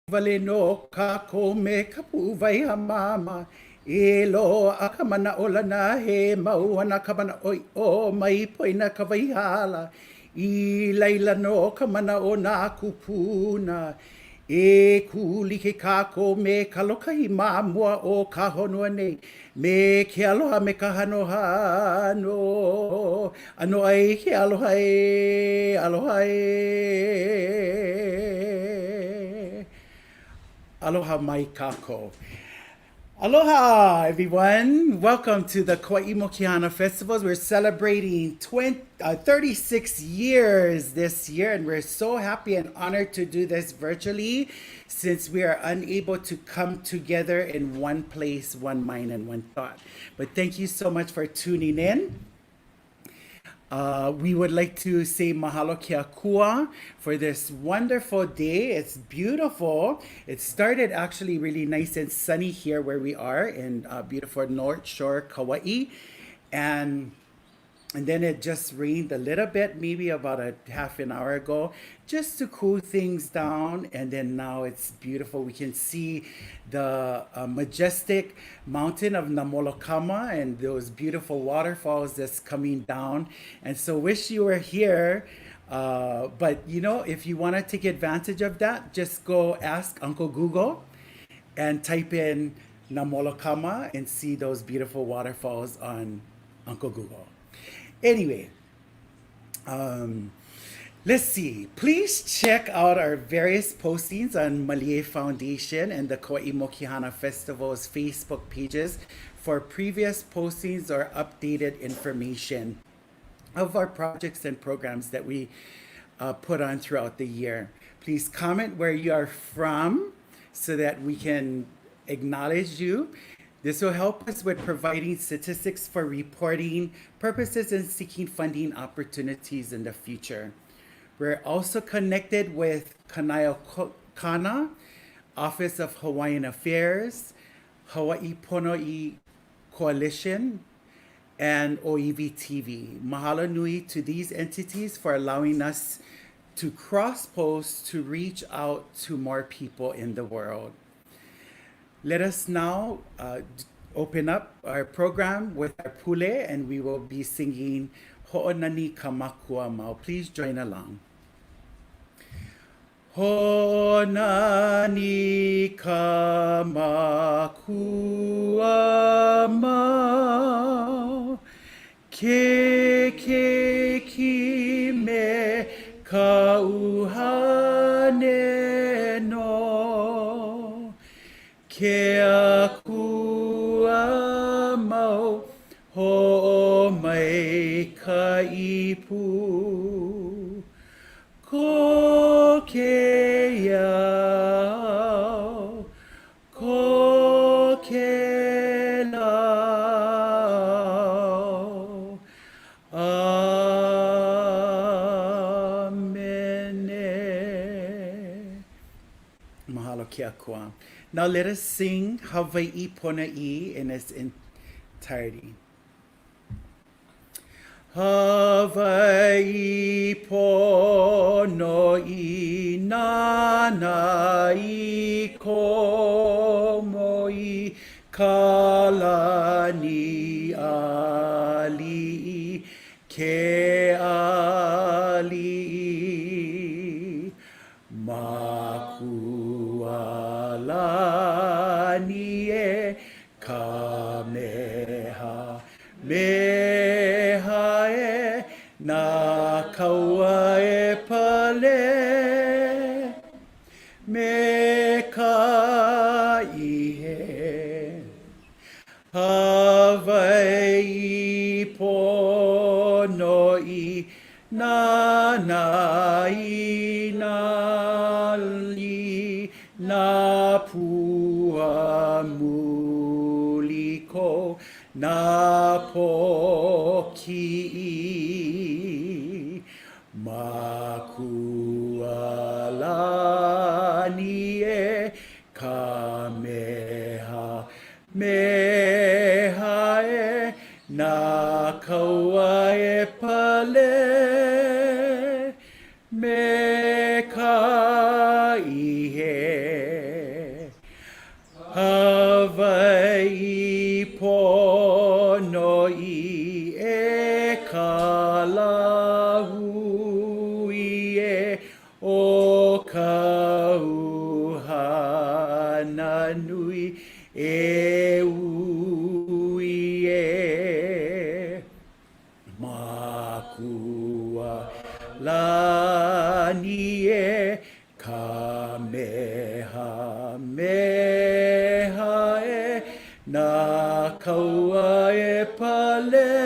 Vale no kako me kapu vai ha mama. E lo a ka mana ola na he maua ka mana oi o mai poina ka vai hala. I leila no ka mana o na kupuna. E ku like kako me ka loka hi mamua o ka honua nei. Me ke aloha me ka hanoha no. Ano ai ke aloha e, aloha e. Aloha mai kako. Aloha, everyone. Welcome to the Kauaʻi Mokihana Festivals. We're celebrating 36 years this year, and we're so happy and honored to do this virtually since we are unable to come together in one place, one mind, and one thought. But thank you so much for tuning in. We would like to say mahalo kia kua for this wonderful day. It's beautiful. It started actually really nice and sunny here where we are in beautiful North Shore, Kauai. And then it just rained a little bit, maybe about a half an hour ago, just to cool things down. And then now it's beautiful. We can see the majestic mountain of Namolokama and those beautiful waterfalls that's coming down. And so wish you were here. But you know, if you want to take advantage of that, just go ask Uncle Google and type in Namolokama and see those beautiful waterfalls on Uncle Google. Anyway, let's see. Please check out our various postings on Malie Foundation and the Kauaʻi Mokihana Festival's Facebook pages for previous postings or updated information of our projects and programs that we put on throughout the year. Please comment where you are from so that we can acknowledge you. This will help us with providing statistics for reporting purposes and seeking funding opportunities in the future. We're also connected with Kana, Office of Hawaiian Affairs, Hawaii Pono'i Coalition, and OEV TV. Mahalo nui to these entities for allowing us to cross-post to reach out to more people in the world. Let us now open up our program with our pule, and we will be singing Ho'onani ka makua mau. Please join along. Ho'onani ka makua mau, ke ki me ka uhane no. Ke akua mau ho mai ka ipu. Ko ke iau, ko ke lau. Amen. Mahalo ke akua. Now let us sing Hawaii Pona'i in its entirety. Hawaii Pono'i Nanai Komoi Kalani Ali Ke Ali Makualani e Kameha Meha e na kaua e pale me ka ihe Hawaii Pono'i Nanai Nali na pua muliko na poki'i makualani e kameha meha e na kaua e pale me ka ihe Hawaii pono I e kalahu I e o kauhana nui e ui e makua lani e kamehameha e na kaua e pale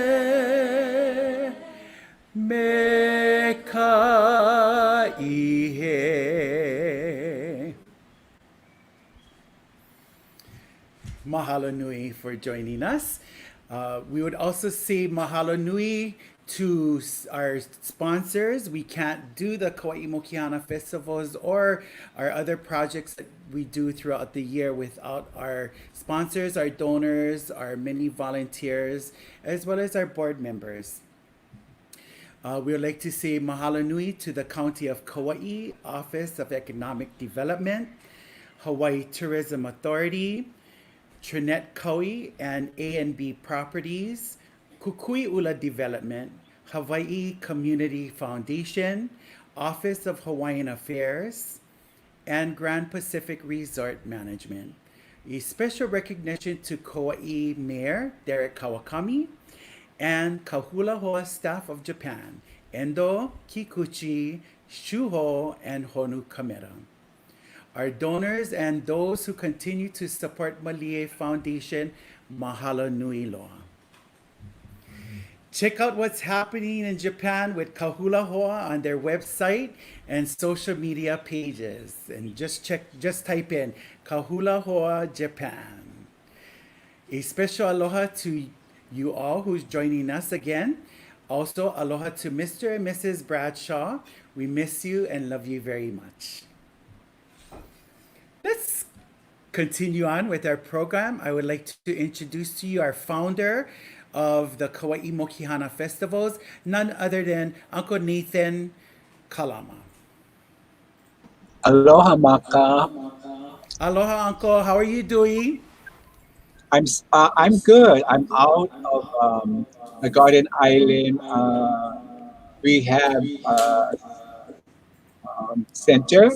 me ka ihe. Mahalo nui for joining us. We would also say mahalo nui to our sponsors. We can't do the Kauaʻi Mokihana festivals or our other projects that we do throughout the year without our sponsors, our donors, our many volunteers, as well as our board members. We would like to say mahalo nui to the County of Kauaʻi, Office of Economic Development, Hawaii Tourism Authority, Trinette Kauai and A&B Properties, Kukui Ula Development, Hawaii Community Foundation, Office of Hawaiian Affairs, and Grand Pacific Resort Management. A special recognition to Kauai Mayor Derek Kawakami and Kahula Hoa staff of Japan, Endo, Kikuchi, Shuho, and Honu Kamera. Our donors and those who continue to support Malie Foundation, mahalo nui loa. Check out what's happening in Japan with Kahula Hoa on their website and social media pages. And just type in Kahula Hoa Japan. A special aloha to you all who's joining us again. Also, aloha to Mr. and Mrs. Bradshaw. We miss you and love you very much. Let's continue on with our program. I would like to introduce to you our founder of the Kauaʻi Mokihana Festivals, none other than Uncle Nathan Kalama. Aloha, Maka. Aloha, Uncle. How are you doing? I'm good. I'm out of the Garden Island rehab center.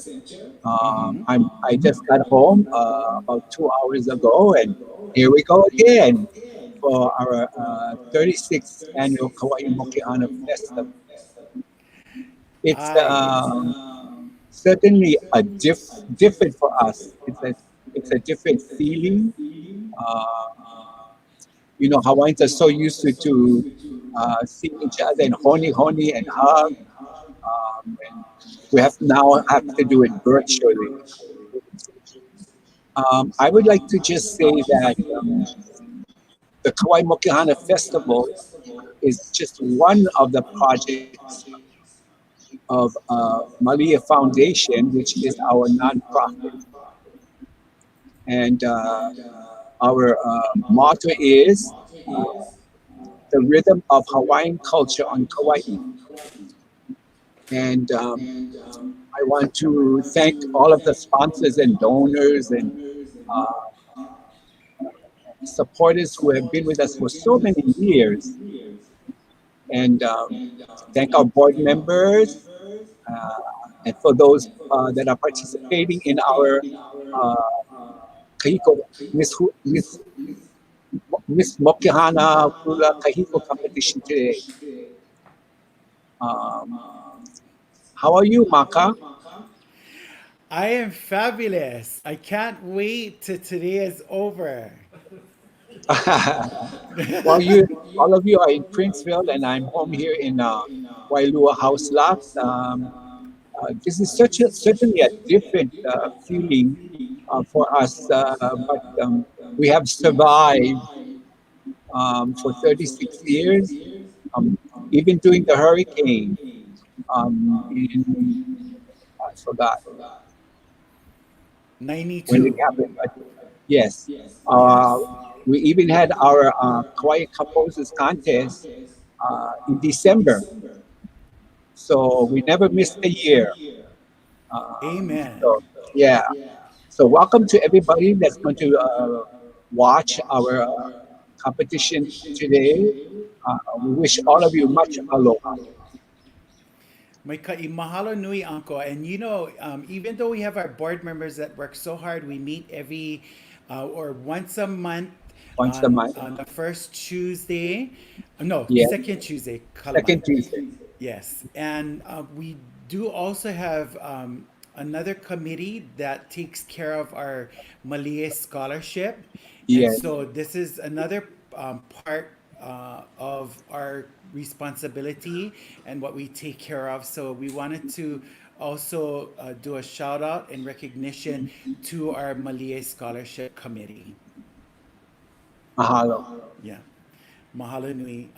I just got home about 2 hours ago, and here we go again for our 36th annual Kauaʻi Mokihana Festival. It's certainly different for us. It's a different feeling. You know, Hawaiians are so used to seeing each other and honi and hug. And we have to do it virtually. I would like to just say that the Kauaʻi Mokihana Festival is just one of the projects of Malia Foundation, which is our nonprofit. And our motto is the rhythm of Hawaiian culture on Kauaʻi. And I want to thank all of the sponsors and donors and supporters who have been with us for so many years. And thank our board members and for those that are participating in our Kahiko, Miss Mokihana Hula Kahiko competition today. How are you, Maka? I am fabulous. I can't wait till today is over. Well, all of you are in Princeville, and I'm home here in Wailua House Lot. This is certainly a different feeling for us, but we have survived for 36 years, even during the hurricane. I forgot 92. when it happened, but yes. We even had our Kauai Composers Contest in December. So we never missed a year. Amen. So, yeah. So welcome to everybody that's going to watch our competition today. We wish all of you much aloha. May mahalo nui anko. And even though we have our board members that work so hard, we meet every or once a month Once a month. on the first Tuesday. No, Yeah, second Tuesday, second Kalaman. Tuesday. Yes, and we do also have another committee that takes care of our Malay scholarship, and Yeah. so this is another part of our responsibility and what we take care of. So we wanted to also do a shout out and recognition to our Malay scholarship committee. Mahalo. Yeah. Mahalo nui.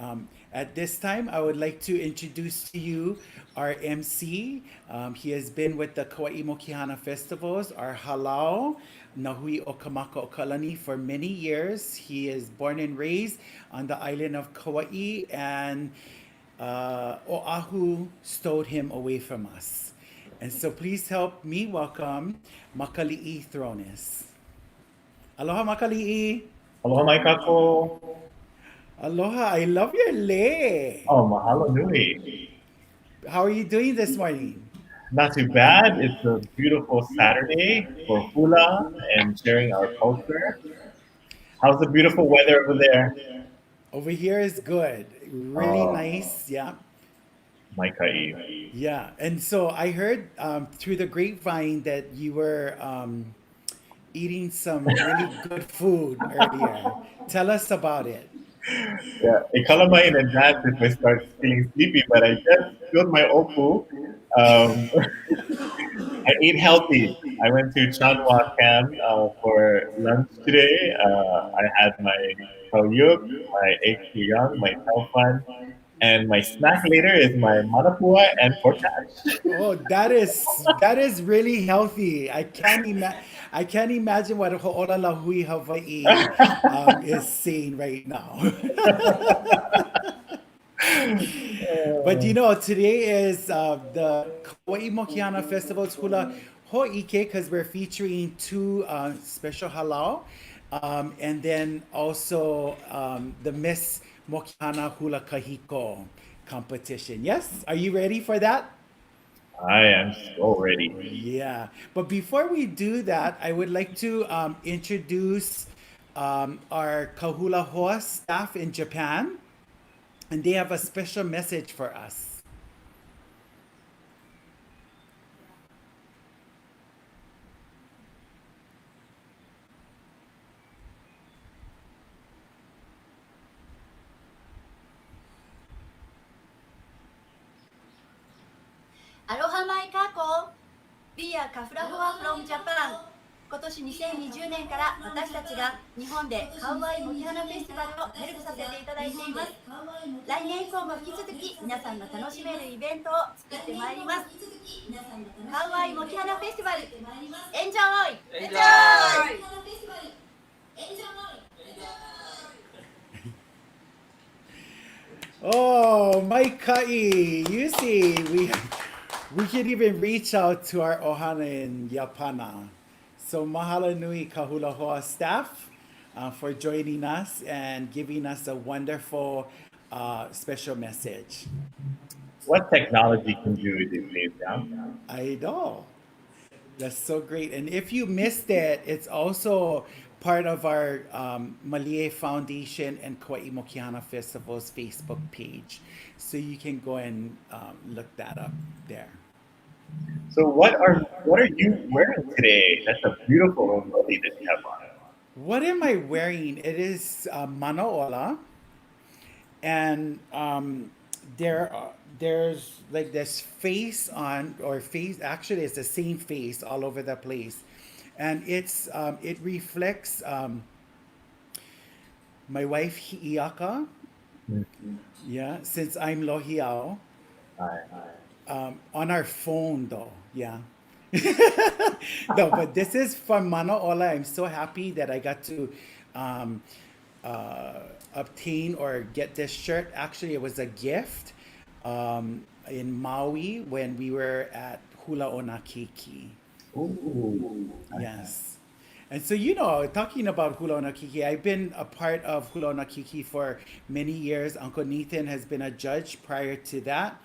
At this time, I would like to introduce to you our MC. He has been with the Kauaʻi Mokihana Festivals, our halau, Nahui o Kamaka o Kalani, for many years. He is born and raised on the island of Kauaʻi, and Oahu stowed him away from us. And so please help me welcome Makali'i Thronis. Aloha Makali'i. Aloha mai kako. Aloha, I love your lei. Oh, mahalo nui. How are you doing this morning? Not too bad. It's a beautiful Saturday for Hula and sharing our culture. How's the beautiful weather over there? Over here is good. Really nice. Yeah. Mai ka'i. Yeah. And so I heard through the grapevine that you were eating some really good food earlier. Tell us about it. Yeah, ikalamai in advance if I start feeling sleepy, but I just filled my opu. I ate healthy. I went to Chanwa Camp for lunch today. I had my kauyuk, my egg young, my taufan, and my snack later is my manapua and portage. Oh, that is really healthy. I can't imagine what Ho'olala Hui Hawaii is saying right now. But today is the Kauaʻi Mokihana Festival's Hula Ho'ike, because we're featuring two special halau, and then also the Miss Mokihana Hula Kahiko competition. Yes? Are you ready for that? I am so ready. Yeah. But before we do that, I would like to introduce our Kahula Hoa staff in Japan. And they have a special message for us. Aloha mai kako. We are Kafura Hoa from Japan. 今年2020年から私たちが日本でカウアイモキハナフェスティバルをヘルプさせていただいています。来年以降も引き続き皆さんが楽しめるイベントを作ってまいります。カウアイモキハナフェスティバル、エンジョイ！エンジョイ！ Oh, my kai! You see, we can even reach out to our ohana in Yapana. So mahalo nui Kahula Hoa staff for joining us and giving us a wonderful special message. What technology can do these days now? I know. That's so great. And if you missed it, it's also part of our Malay Foundation and Kauaʻi Mokihana Festival's Facebook page. So you can go and look that up there. So what are you wearing today? That's a beautiful hoodie that you have on. What am I wearing? It is manaola, and there's like this face on, or face, actually it's the same face all over the place, and it reflects my wife Hi'iaka. Yeah, since I'm lohiao. On our phone though, yeah. No, but this is from Manaola. I'm so happy that I got to obtain or get this shirt. Actually, it was a gift in Maui when we were at Hula Onakiki. Ooh. Yes. And so, talking about Hula on a Kiki, I've been a part of Hula on a Kiki for many years. Uncle Nathan has been a judge prior to that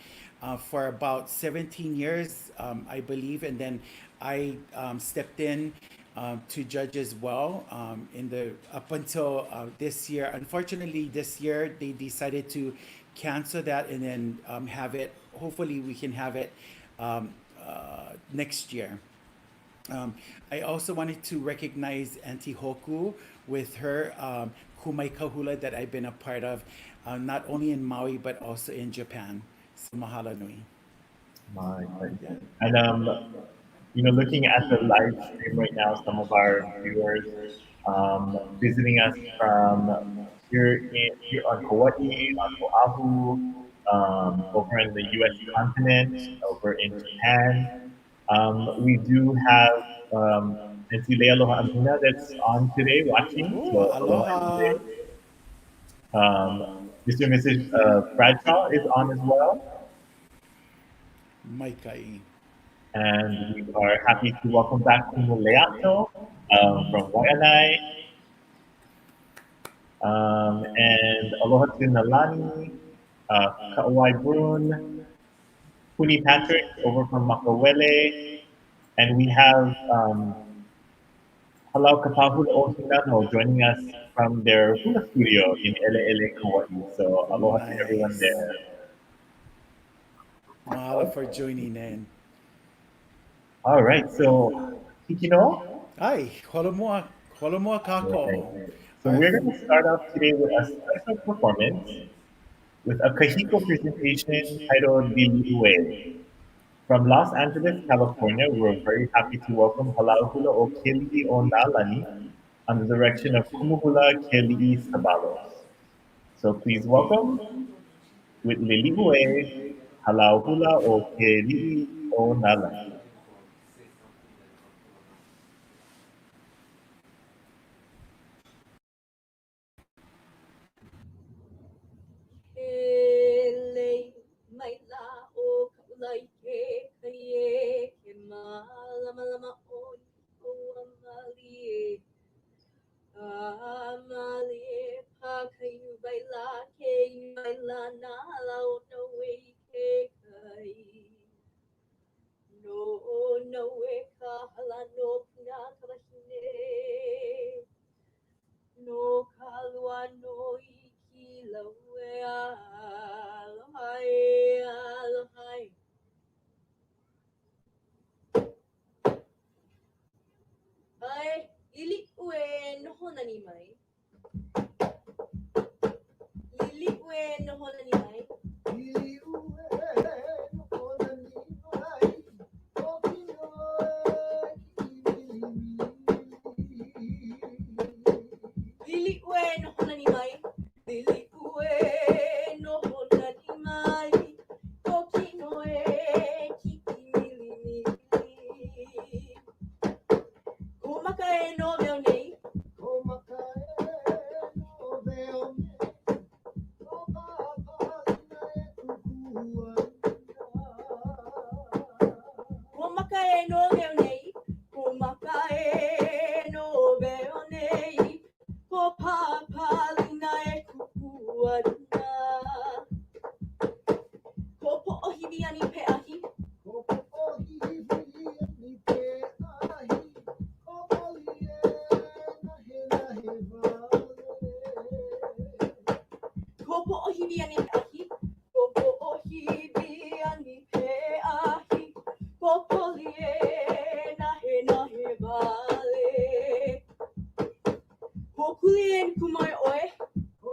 for about 17 years, I believe. And then I stepped in to judge as well in the up until this year. Unfortunately, this year they decided to cancel that and then have it. Hopefully, we can have it next year. I also wanted to recognize Auntie Hoku with her Kumai Kahula that I've been a part of, not only in Maui but also in Japan. So mahalo nui. My pleasure. And looking at the live stream right now, some of our viewers visiting us from here on Kauaʻi, on Oahu, over in the U.S. continent, over in Japan. We do have Auntie Aloha Amina that's on today watching. Oh, So aloha aloha. today. Mr. and Mrs. Bradshaw is on as well. Maikai. And we are happy to welcome back Kumu Leato from Waianae. And aloha to Nalani, Kauai Brun, Puni Patrick over from Makawele. And we have Halau Kapahula Ohinano joining us from their hula studio in Ele, Kauai. So aloha to everyone Nice. there. Mahalo for joining in. All right, so Hikino. Ai, holomua kako. Right. So we're going to start off today with a special performance with a Kahiko presentation titled Lili'ue. From Los Angeles, California, we're very happy to welcome Halauhula o Keli'i o Nalani under the direction of Kumuhula Keli'i Sabalos. So please welcome with Lili'ue, Halauhula o Keli'i o Nalani. Ele mai la o kaulai ke kaie ke malama o amalie amalie pa kayu bai la ke bai la na lau no e ke kai no e ka hala no puna kalahine no kalua no iki laue alohai alohai ai lili ue noho nani mai lili ue noho nani mai lili ue noho nani mai lili ue noho nani mai koki no e kiki mili komaka e no veo nei komaka e no veo nei komaka e no veo nei ko papalina e kukuana ko poʻohiwi ani pe ahi ko poʻohiwi ani pe ahi ko poʻohiwi ani pe ahi ko poli e nahe wale ko kuli en kumai oe ko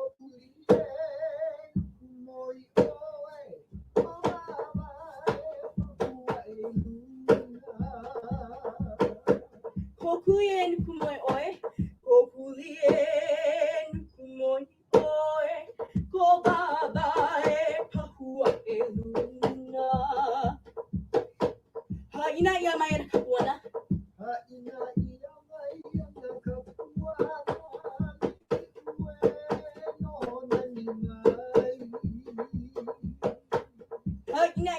kuli en kumai oe ko kuli en kumai oe ko baba e pahua e luna haina ia mai na kapuana haina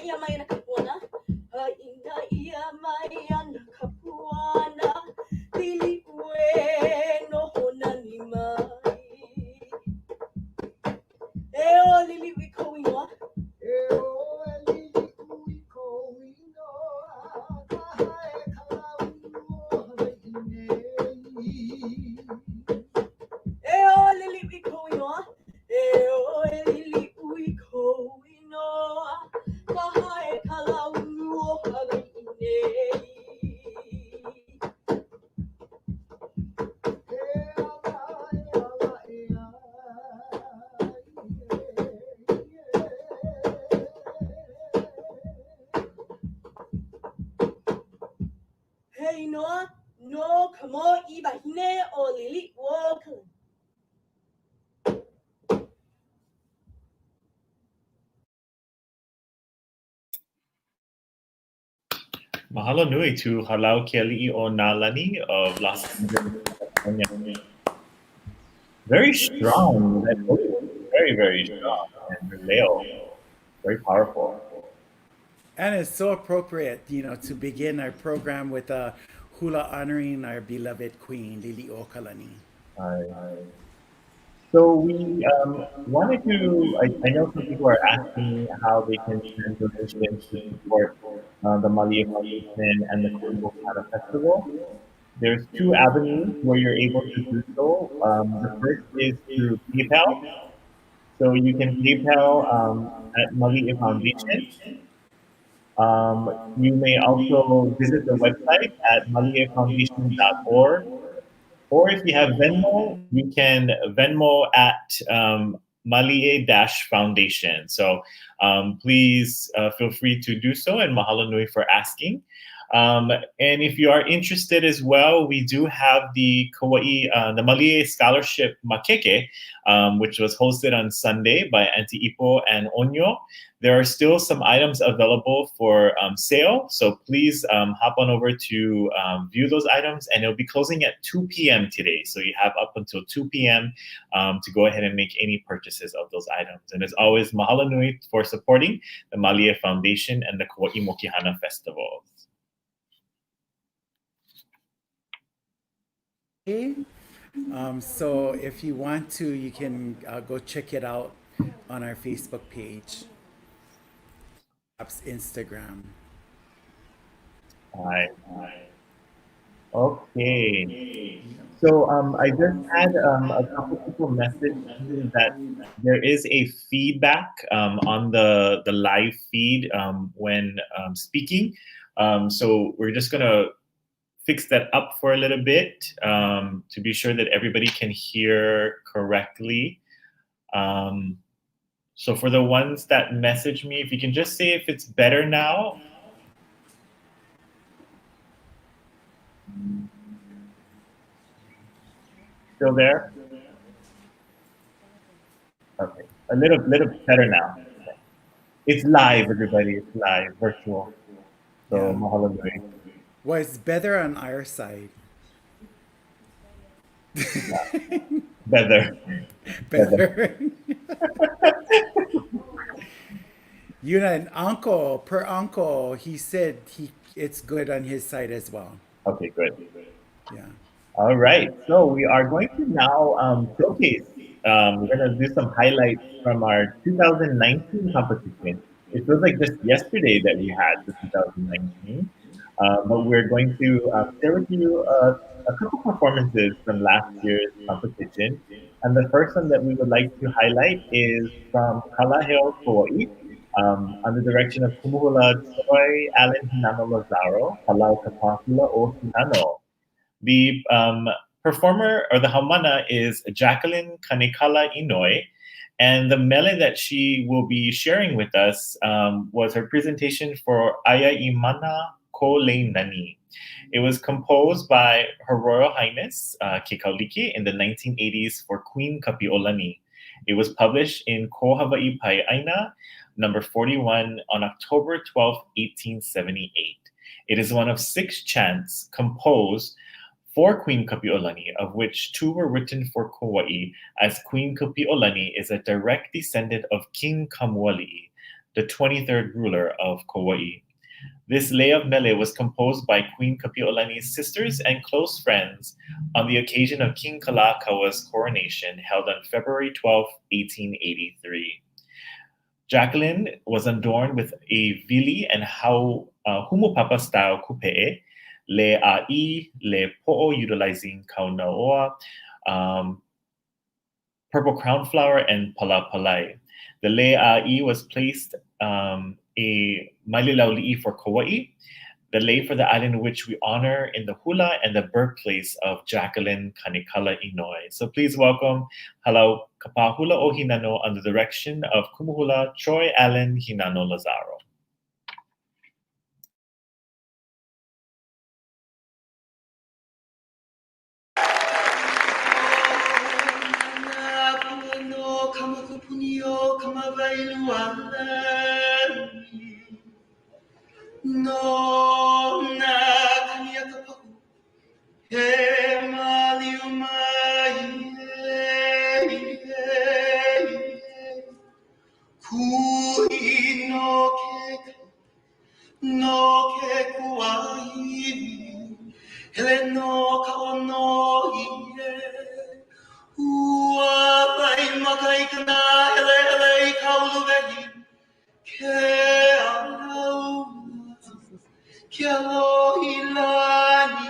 ia mai na kapuana haina ia mai na kapuana lili ue Kamo iba hine o lili wo. Mahalo nui to Halau Keali'i o Nalani of Los Angeles, California. Very strong. That voice was very, very strong. And Leo, very powerful. And it's so appropriate, to begin our program with a hula honoring our beloved queen, Lili Okalani. So we wanted to, I know some people are asking how they can send donations to support the Malia Foundation and the Kauaʻi Festival. There's two avenues where you're able to do so. The first is through PayPal. So you can PayPal at Malia Foundation. You may also visit the website at maliafoundation.org. Or if you have Venmo, you can Venmo at Malie-Foundation. So please feel free to do so, and mahalo nui for asking. And if you are interested as well, we do have the Kauaʻi, the Malie Scholarship Makeke, which was hosted on Sunday by Auntie Ipo and Onyo. There are still some items available for sale, so please hop on over to view those items, and it'll be closing at 2 p.m. today. So you have up until 2 p.m. To go ahead and make any purchases of those items. And as always, mahalo nui for supporting the Malia Foundation and the Kauaʻi Mokihana Festivalʻs. So if you want to, you can go check it out on our Facebook page, perhaps Instagram. Hi. Okay. So I just had a couple people message that there is a feedback on the live feed when speaking. So we're just gonna fix that up for a little bit to be sure that everybody can hear correctly. So for the ones that message me, if you can just say if it's better now. Still there? Okay, a little better now. It's live, everybody. It's live, virtual. So Yeah. mahalo nui. Well, it's better on our side. Better. Better. And uncle, he said it's good on his side as well. Okay, good. Yeah. All right, so we are going to now showcase. We're going to do some highlights from our 2019 competition. It feels like just yesterday that we had the 2019, but we're going to share with you a couple performances from last year's competition. And the first one that we would like to highlight is from Kalaheo, Kauaʻi, under the direction of Kumuhula Choi Allen Hinano Lazaro, Halau Kapahula o Hinano. The performer, or the haumana, is Jacqueline Kanekala Inoi, and the mele that she will be sharing with us was her presentation for Aya Imana Ko Nani. It was composed by Her Royal Highness Ke Kauliki in the 1980s for Queen Kapi'olani. It was published in Ko Hawaii Pai'aina, number 41, on October 12, 1878. It is one of 6 chants composed for Queen Kapi'olani, of which 2 were written for Kauaʻi, as Queen Kapi'olani is a direct descendant of King Kamuali'i, the 23rd ruler of Kauaʻi. This lei of mele was composed by Queen Kapi'olani's sisters and close friends on the occasion of King Kalakaua's coronation, held on February 12, 1883. Jacqueline was adorned with a vili and humupapa style kupe'e, le a'i, le po'o utilizing kaunaoa, purple crown flower, and palapalai. The le a'i was placed a maililauli'i for Kauaʻi, the lei for the island in which we honor in the Hula and the birthplace of Jacqueline Kanekala Inoi. So please welcome Halau Kapahula o Hinano under the direction of Kumuhula Choi Allen Hinano Lazaro. punio kamavailuani no na kania kapaku he maliu mai kui no ke kuai hele no ka no ie ua pai makai kana hele kaulu vehi ke anau ke alohi lani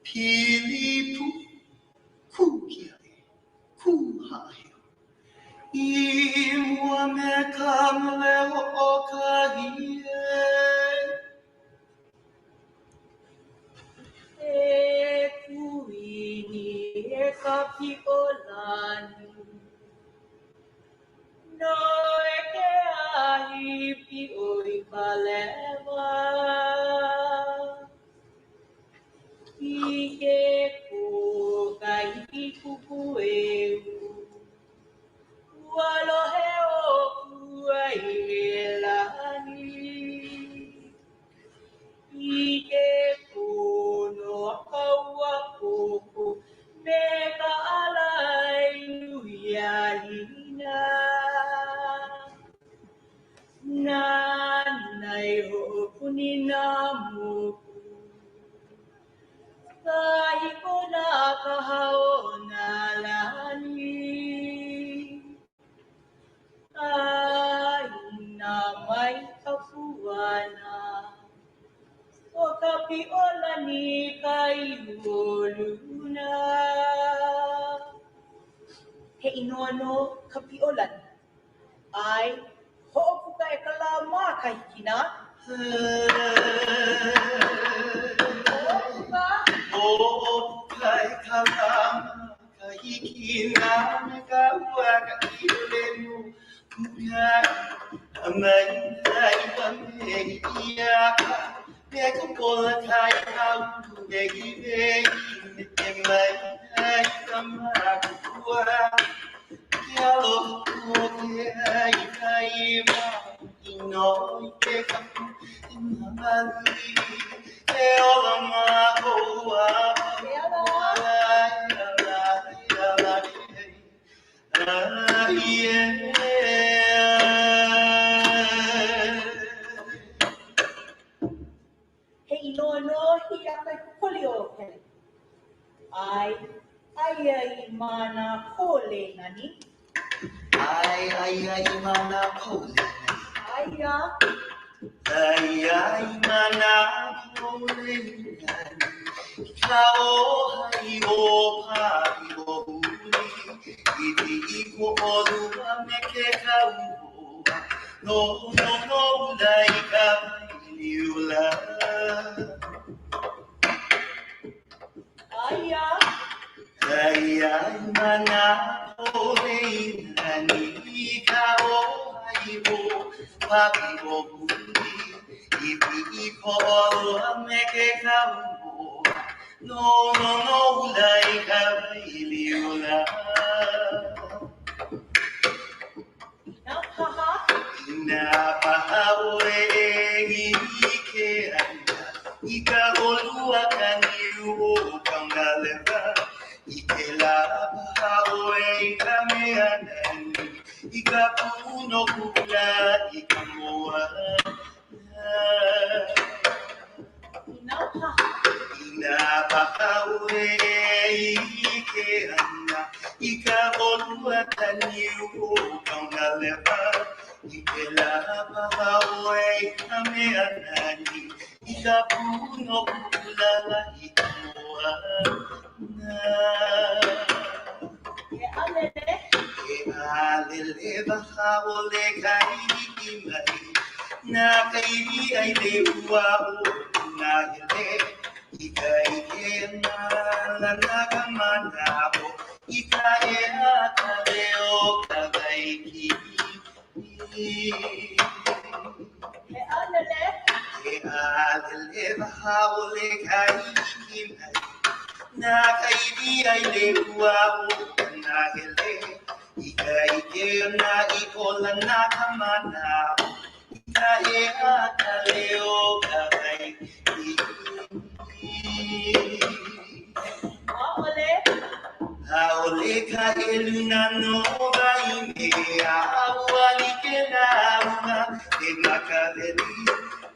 pilipu kukiai kuhai I mua me kamleo o kahie E kuini e kapi o lani no e ke ahi pi o I kalewa I ke kukai I kuku eu Walohe o kuai lani Ike puno kaua kuku me ka alai luialina Nanai ho puni na muku Kahiko na kahao na lani Aina mai kapuana O kapi olani kai oluna He inoano kapi olani Ai ho'opuka e kalama kai kina Ho'opuka Kai kalama kai kina me ka ua ka ilenu kukai amai kai pame ia me ka pola kai kau me ki me mai kai kama kua kia lo kai kai ma ino ke kapu inamali e ola ma koa He inoano hi akai kukoli o pele Ai ai mana kole nani Ai mana pole Aia Ai mana pole Kao hai o pai o uli Iti iko o lua me ke kaua No lai ka liula Aia Ai mana pole nani ka o hai o pai o uli Iti iko o lua me ke kaua No, like a Liula. Now, haha Napahawe Ikeana, Ika Olua Kaniu Kangaleva, Ikela Pahawe Kameanani, Ika Puno Kula, Ikamoa. Now, haha Napahawe Ikeana, Ika Olua Kaniu Kangaleva, Ikela Pahawe Kameanani, Ika Puno Kula, Ikamoa. E alele Alele Bahaole Kaimai, Na Kairi Ailewa, Nagele, Ika Ikena, Nagamanabo, Ika Eakaleo Kavaiki. E alele Alele Bahaole Kaimai, Na Kairi Ailewa, Nagele, Ika ike na ikola na kamana. Ika e aka leo kakai. Haole ka eluna no vaime. Awali ke na una. E makaveli.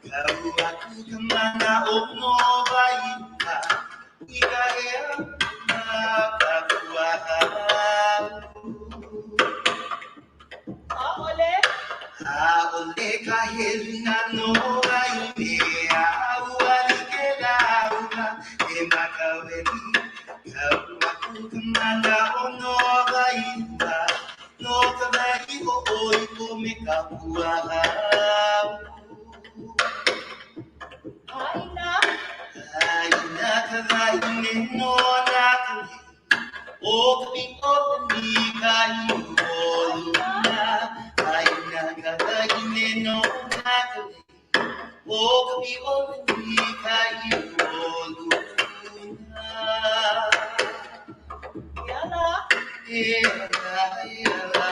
Kaua kukamana o no vaima. Ika e na kakua. Haole ka eluna no vaime. Awali ke na una. E makaveli. Kaua kukamana o no vaima. No kavai o oi ko me kakua. Aina kavaine no nakali. O kapi o ni kai oluna. Aina kavaine no nakali. O kapi o ni kai oluna. Yala. Yala, yala,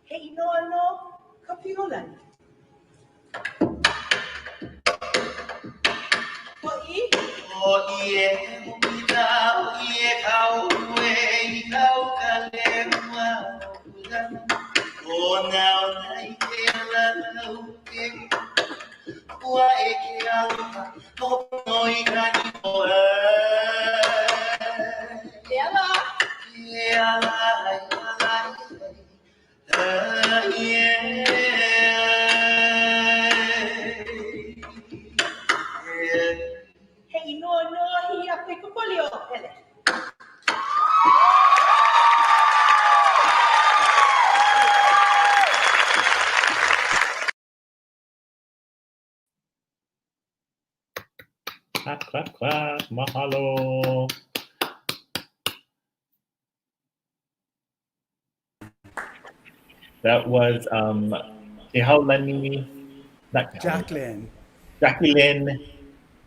Hey, no, kapiolan. Ko'i? O ie umita o ie kau ue I kau kalema ulana. O nao na I ke alau ke ua e ke aluka o no I ka I o Yala. Hey, no, hi a pe kukolio, hele. Clap, clap, clap. Mahalo. That was Kehaulani, not Kehaulani, Jacqueline. Jacqueline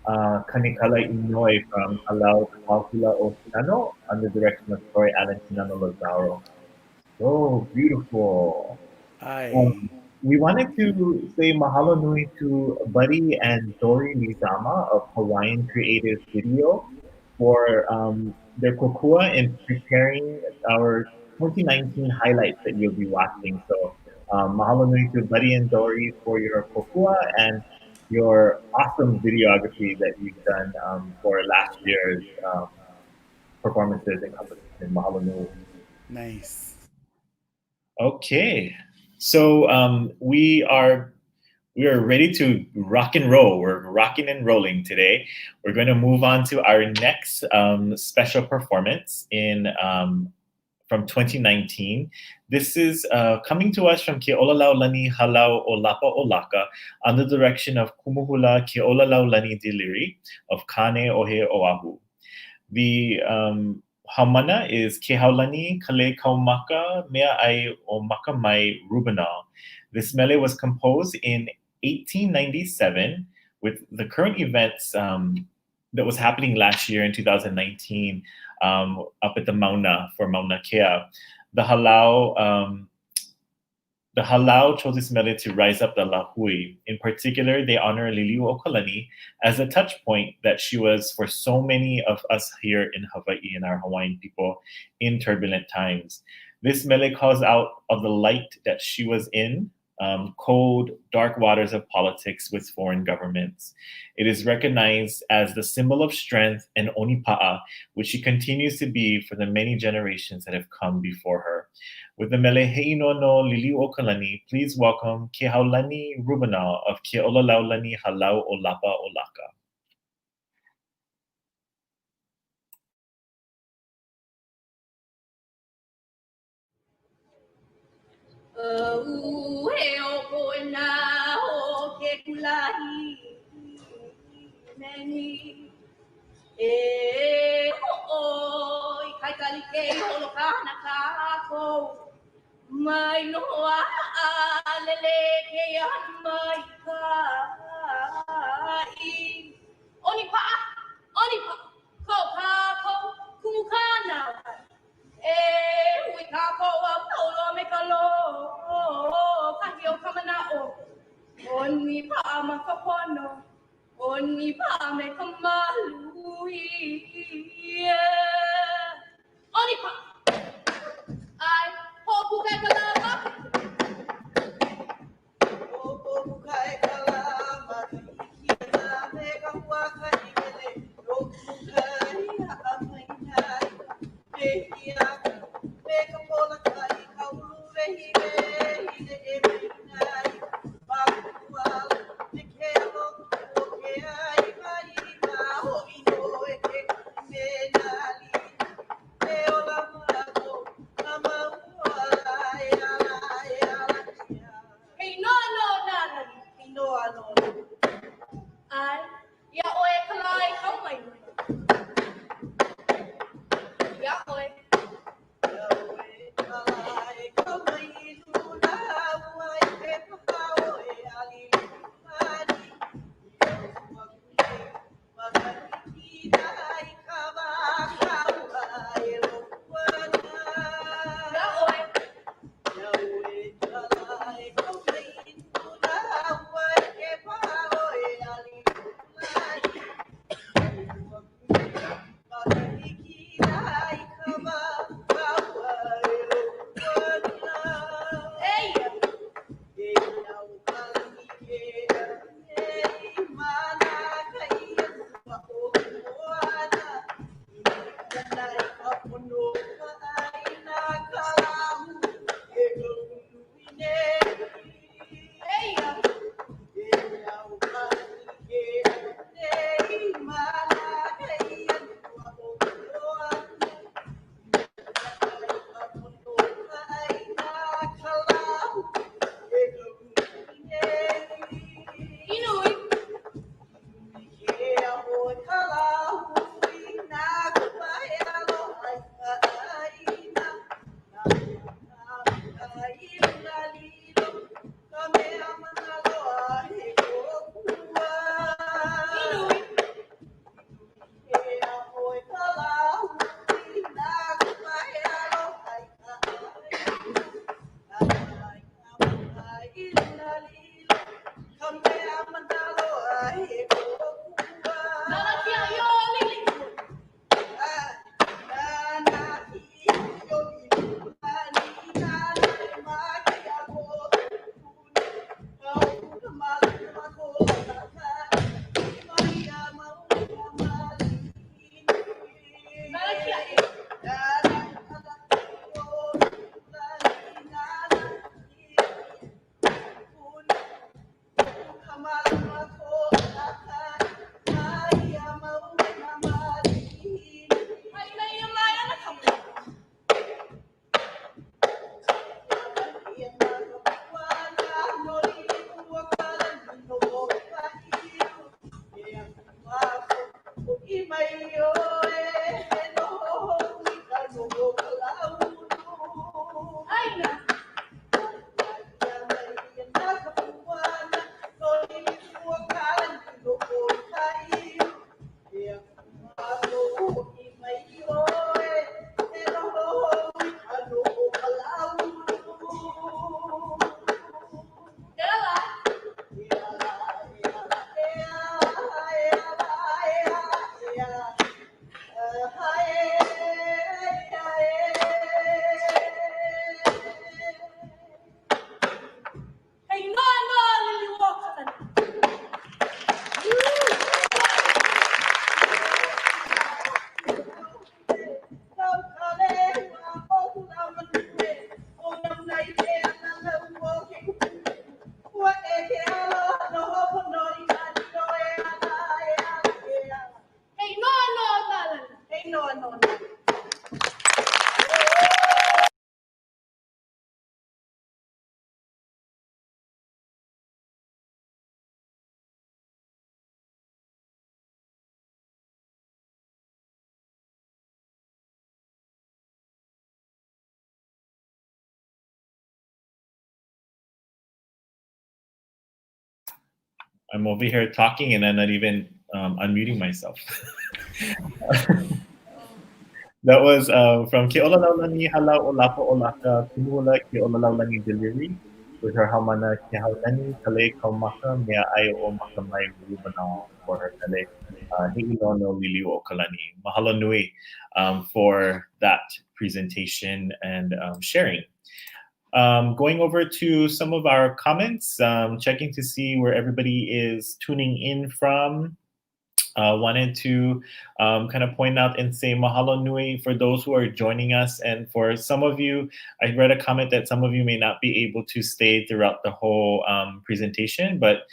Kanikala Inouye from Palau Hula Oceano under the direction of Troy Alentinano Lazaro. So beautiful. Aye. We wanted to say mahalo nui to Buddy and Dory Mizama of Hawaiian Creative Video for their kokua in preparing our 2019 highlights that you'll be watching. So mahalo nui to Buddy and Dory for your kokua and your awesome videography that you've done for last year's performances and competition. Mahalo nui. Nice. Okay, so we are ready to rock and roll. We're rocking and rolling today. We're going to move on to our next special performance in from 2019. This is coming to us from Keʻolalaulani Halau o Lapa o Laka under the direction of Kumuhula Keʻolalaulani Deliri of Kane Ohe Oahu. The haumana is Kehaulani Kale Kaumaka Mea Ai o Maka Mai Rubenal. This mele was composed in 1897 with the current events that was happening last year in 2019 up at the Mauna for Mauna Kea. The Halau chose this mele to rise up the Lahui. In particular, they honor Liliuokalani as a touch point that she was for so many of us here in Hawaii and our Hawaiian people in turbulent times. This mele calls out of the light that she was in, cold, dark waters of politics with foreign governments. It is recognized as the symbol of strength and onipa'a, which she continues to be for the many generations that have come before her. With the mele heino no Liliuokalani, please welcome Kehaulani Rubenal of Keʻolalaulani Halau o Lapa o Laka. Mai noa alele ke mai ka Kauaʻi. Onipa, ko kako, kumukana. We kako wa paulo me kalo, kahio kamanao. Onipa makapono, onipa me kamalui. Onipa, I hope you get along. I'm over here talking and I'm not even unmuting myself. That was from Ke'olalaulani Hala Olapo Olaka Kumula Ke'olalaulani Delivery with her Hamana Kehaulani Kale Kaumaka Mea Ai O Makamai Rubana for her Kale Hi'ilono Lili o Kalani. Mahalo nui for that presentation and sharing. Going over to some of our comments, checking to see where everybody is tuning in from. Wanted to kind of point out and say mahalo nui for those who are joining us. And for some of you, I read a comment that some of you may not be able to stay throughout the whole presentation, but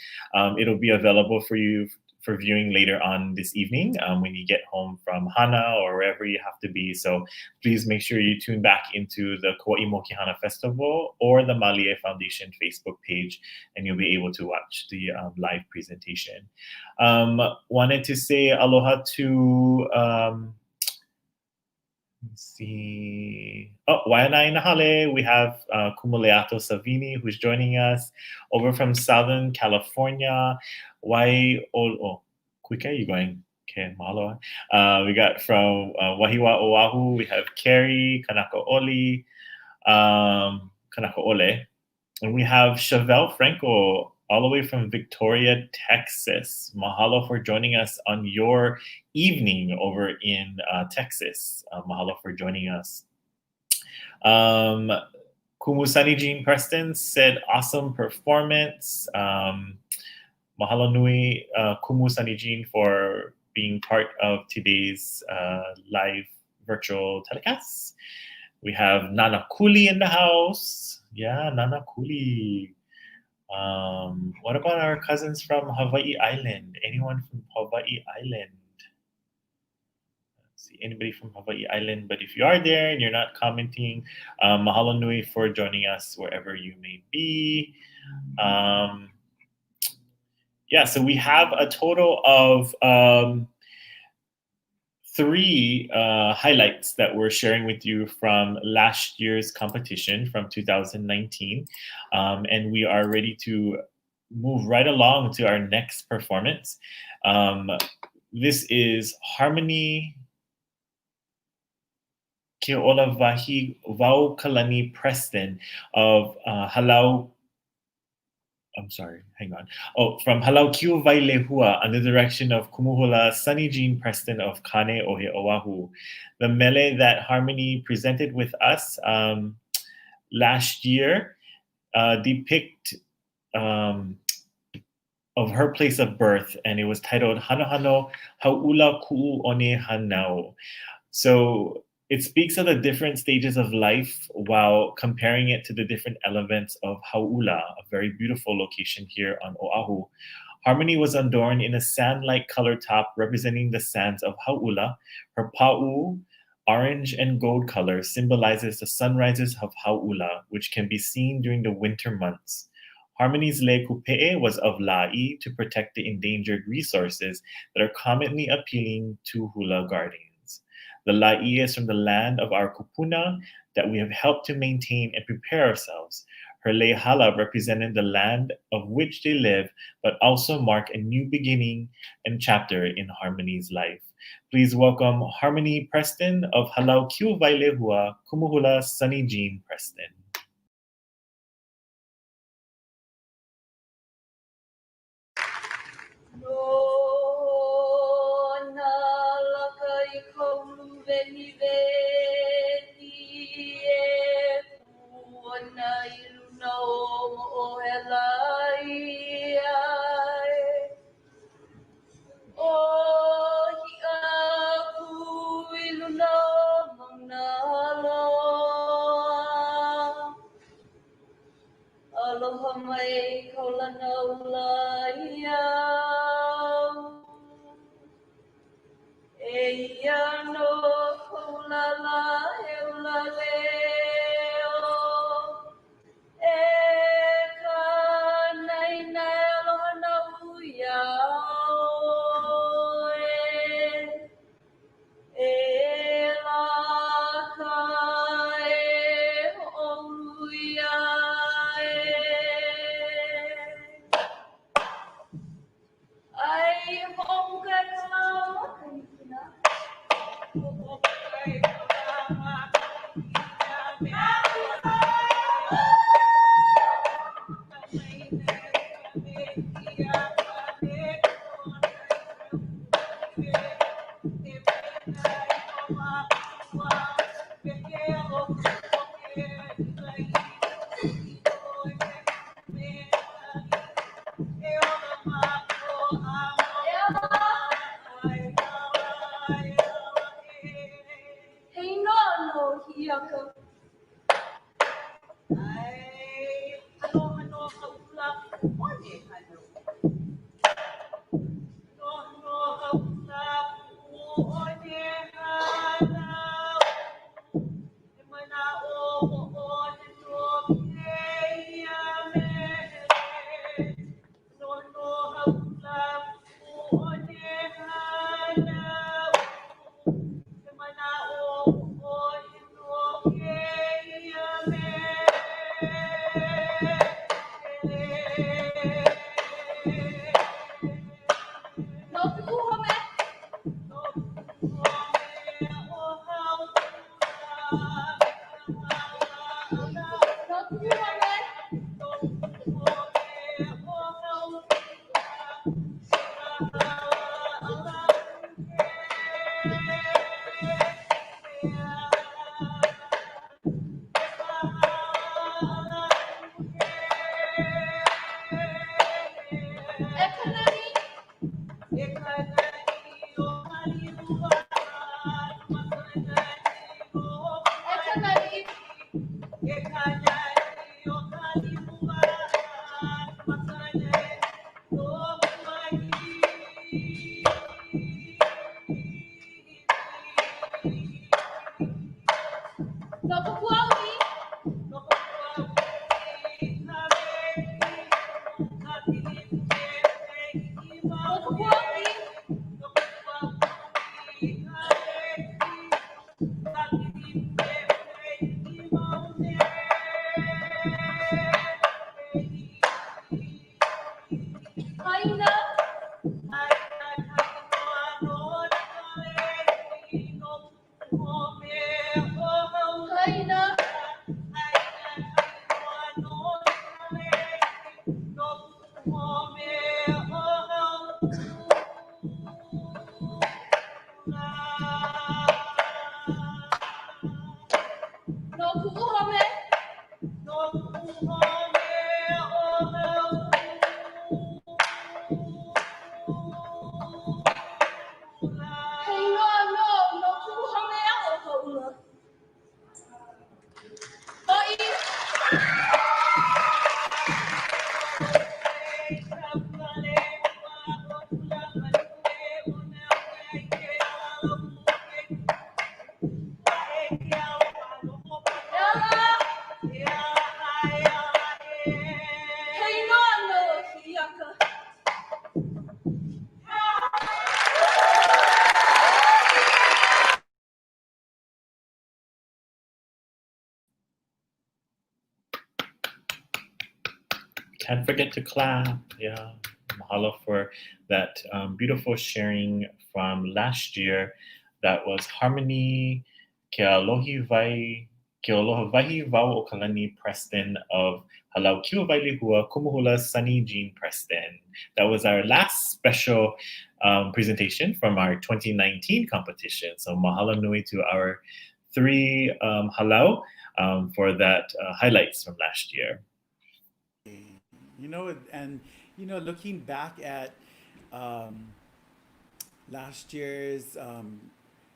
it'll be available for you for viewing later on this evening when you get home from Hana or wherever you have to be. So please make sure you tune back into the Kauaʻi Mokihana Festival or the Malie Foundation Facebook page, and you'll be able to watch the live presentation. Wanted to say aloha to, let's see. Oh, Waianae Nahale. We have Kumuleato Savini, who's joining us over from Southern California. Oh, quick, are you going? Okay, mahalo. We got from Wahiwa Oahu, we have Carrie, Kanaka Oli, Kanaka Ole. And we have Chevelle Franco, all the way from Victoria, Texas. Mahalo for joining us on your evening over in Texas. Mahalo for joining us. Kumusani Jean Preston said, awesome performance. Mahalo nui, Kumusani Jean, for being part of today's live virtual telecast. We have Nana Kuli in the house. Yeah, Nana Kuli. What about our cousins from Hawaii Island? Anyone from Hawaii Island? Let's see, anybody from Hawaii Island? But if you are there and you're not commenting, mahalo nui for joining us wherever you may be. Yeah, so we have a total of 3 highlights that we're sharing with you from last year's competition from 2019. And we are ready to move right along to our next performance. This is Harmony Keola Vahi Vau Kalani Preston of Halau. I'm sorry, hang on. Oh, from Halau Kiu Vailehua under the direction of Kumuhula Sunny Jean Preston of Kane Ohe Oahu. The mele that Harmony presented with us last year depict of her place of birth, and it was titled Hano Hano Hau'ula Ku'u One Hanao. So it speaks of the different stages of life while comparing it to the different elements of Hau'ula, a very beautiful location here on Oahu. Harmony was adorned in a sand-like color top representing the sands of Hau'ula. Her pa'u, orange and gold color, symbolizes the sunrises of Hau'ula, which can be seen during the winter months. Harmony's le kupe'e was of la'i to protect the endangered resources that are commonly appealing to hula guardians. The la'i is from the land of our kupuna that we have helped to maintain and prepare ourselves. Her le hala represented the land of which they live, but also mark a new beginning and chapter in Harmony's life. Please welcome Harmony Preston of Halau Kiu Vailehua, Kumuhula Sunny Jean Preston. Aloha mai kaulana ulaia. Eia no kaulala e ulaleo. E ka naina aloha na uiao. E la ka e oluia. Can't forget to clap. Yeah. Mahalo for that beautiful sharing from last year. That was Harmony Kealoha Vai Vau Okalani Preston of Halau Kiuwaili Hua Kumuhula Sunny Jean Preston. That was our last special presentation from our 2019 competition. So mahalo nui to our three halau for that highlights from last year. Looking back at last year's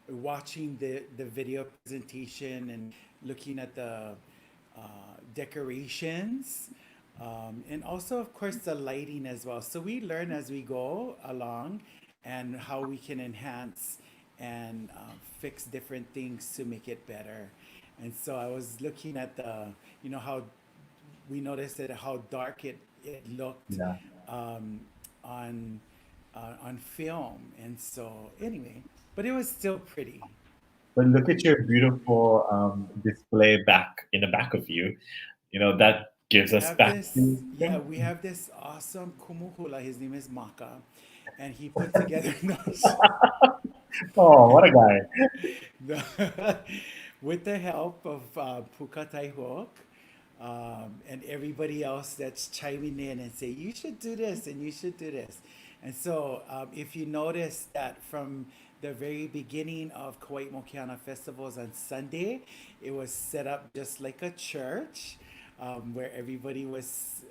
watching the video presentation and looking at the decorations, and also of course the lighting as well. So we learn as we go along and how we can enhance and fix different things to make it better. And so I was looking at how we noticed that how dark it looked Yeah. on film, and so anyway, but it was still pretty. But look at your beautiful display back in the back of you. That gives We us have back this, to yeah, we have this awesome kumuhula. His name is Maka, and he put together Oh, what a guy. with the help of Puka Taihok, and everybody else that's chiming in and say, you should do this and you should do this. And so if you notice that from the very beginning of Kauai Mokihana Festivals on Sunday, it was set up just like a church, where everybody was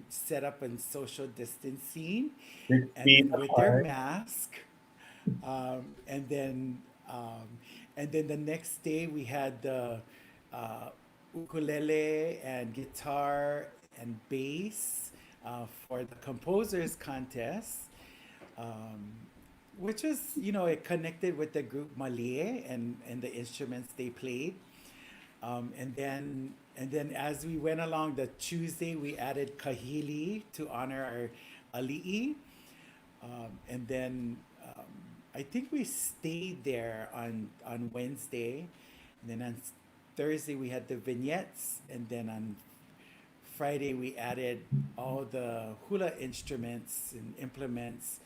set up in social distancing 6 and feet then with their apart. mask. And then the next day we had the ukulele and guitar and bass for the composers contest, um, which was, it connected with the group Malie and the instruments they played. And then as we went along, the Tuesday we added kahili to honor our ali'i. And then I think we stayed there on Wednesday. And then on Thursday we had the vignettes, and then on Friday we added all the hula instruments and implements,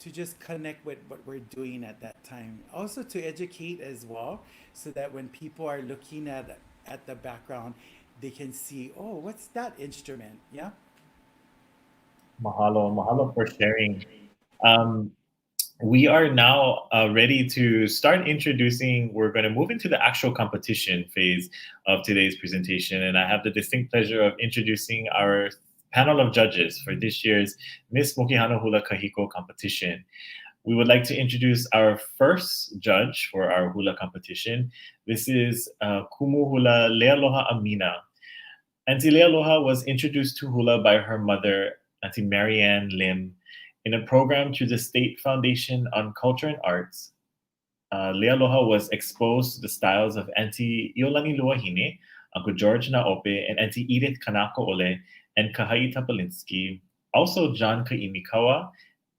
to just connect with what we're doing at that time. Also to educate as well, so that when people are looking at the background, they can see, oh, what's that instrument? Yeah. Mahalo for sharing. Um, we are now ready to start introducing. We're going to move into the actual competition phase of today's presentation, and I have the distinct pleasure of introducing our panel of judges for this year's Miss Mokihana Hula Kahiko competition. We would like to introduce our first judge for our hula competition. This is Kumu Hula Lealoha Amina. Auntie Lealoha was introduced to hula by her mother, Auntie Marianne Lim, in a program through the State Foundation on Culture and Arts. Lealoha was exposed to the styles of Auntie Iolani Luahine, Uncle George Naope, and Auntie Edith Kanako Ole, and Kahai Tapalinski, also John Kaimikawa,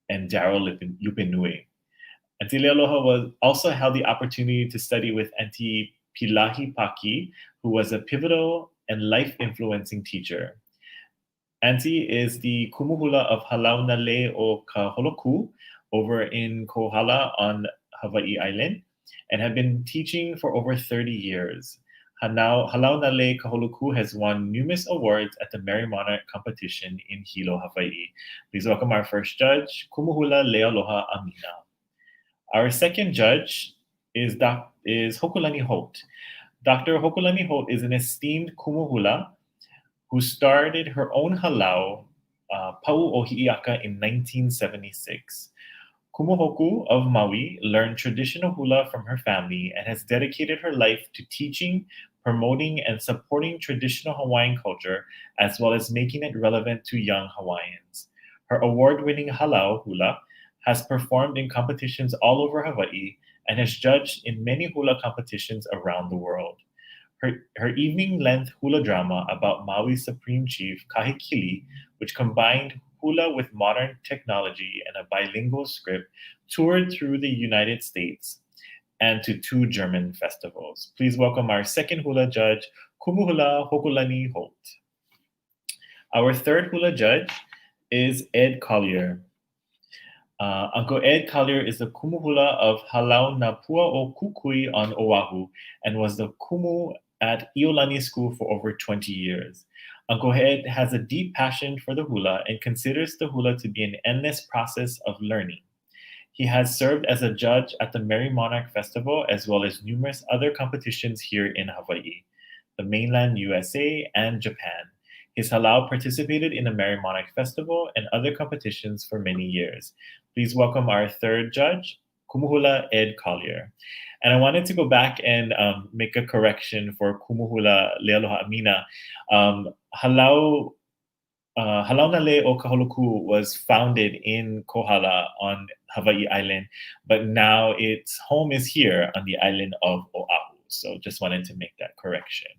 and Daryl Lupinui. Auntie Lealoha was also held the opportunity to study with Auntie Pilahi Paki, who was a pivotal and life-influencing teacher. Auntie is the kumuhula of Halaunale o Kaholoku over in Kohala on Hawaii Island, and have been teaching for over 30 years. Halaunale Kaholoku has won numerous awards at the Merry Monarch competition in Hilo, Hawaii. Please welcome our first judge, Kumuhula Lealoha Amina. Our second judge is Hokulani Holt. Dr. Hokulani Holt is an esteemed kumuhula who started her own halau, Pau o Hi'iaka, in 1976. Kumuhoku of Maui learned traditional hula from her family and has dedicated her life to teaching, promoting, and supporting traditional Hawaiian culture, as well as making it relevant to young Hawaiians. Her award-winning halau hula has performed in competitions all over Hawaii and has judged in many hula competitions around the world. Her evening-length hula drama about Maui's Supreme Chief, Kahekili, which combined hula with modern technology and a bilingual script, toured through the United States and to 2 German festivals. Please welcome our second hula judge, Kumuhula Hokulani Holt. Our third hula judge is Ed Collier. Uncle Ed Collier is the kumuhula of Halau Napua o Kukui on Oahu and was the kumu at Iolani School for over 20 years. Uncle Ed has a deep passion for the hula and considers the hula to be an endless process of learning. He has served as a judge at the Merry Monarch Festival as well as numerous other competitions here in Hawaii, the mainland USA, and Japan. His halau participated in the Merry Monarch Festival and other competitions for many years. Please welcome our third judge, Kumuhula Ed Collier. And I wanted to go back and make a correction for Kumuhula Lealoha Amina. Halau Nale o Kaholoku was founded in Kohala on Hawaii Island, but now its home is here on the island of Oahu. So just wanted to make that correction.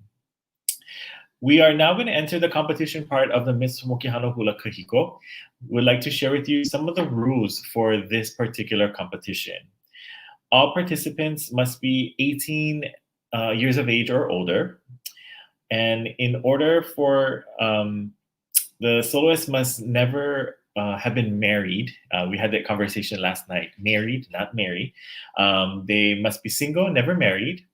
We are now going to enter the competition part of the Miss Mokihana Hula Kahiko. We'd like to share with you some of the rules for this particular competition. All participants must be 18 years of age or older. And in order for the soloist must never have been married. We had that conversation last night. Married, not marry. They must be single, never married.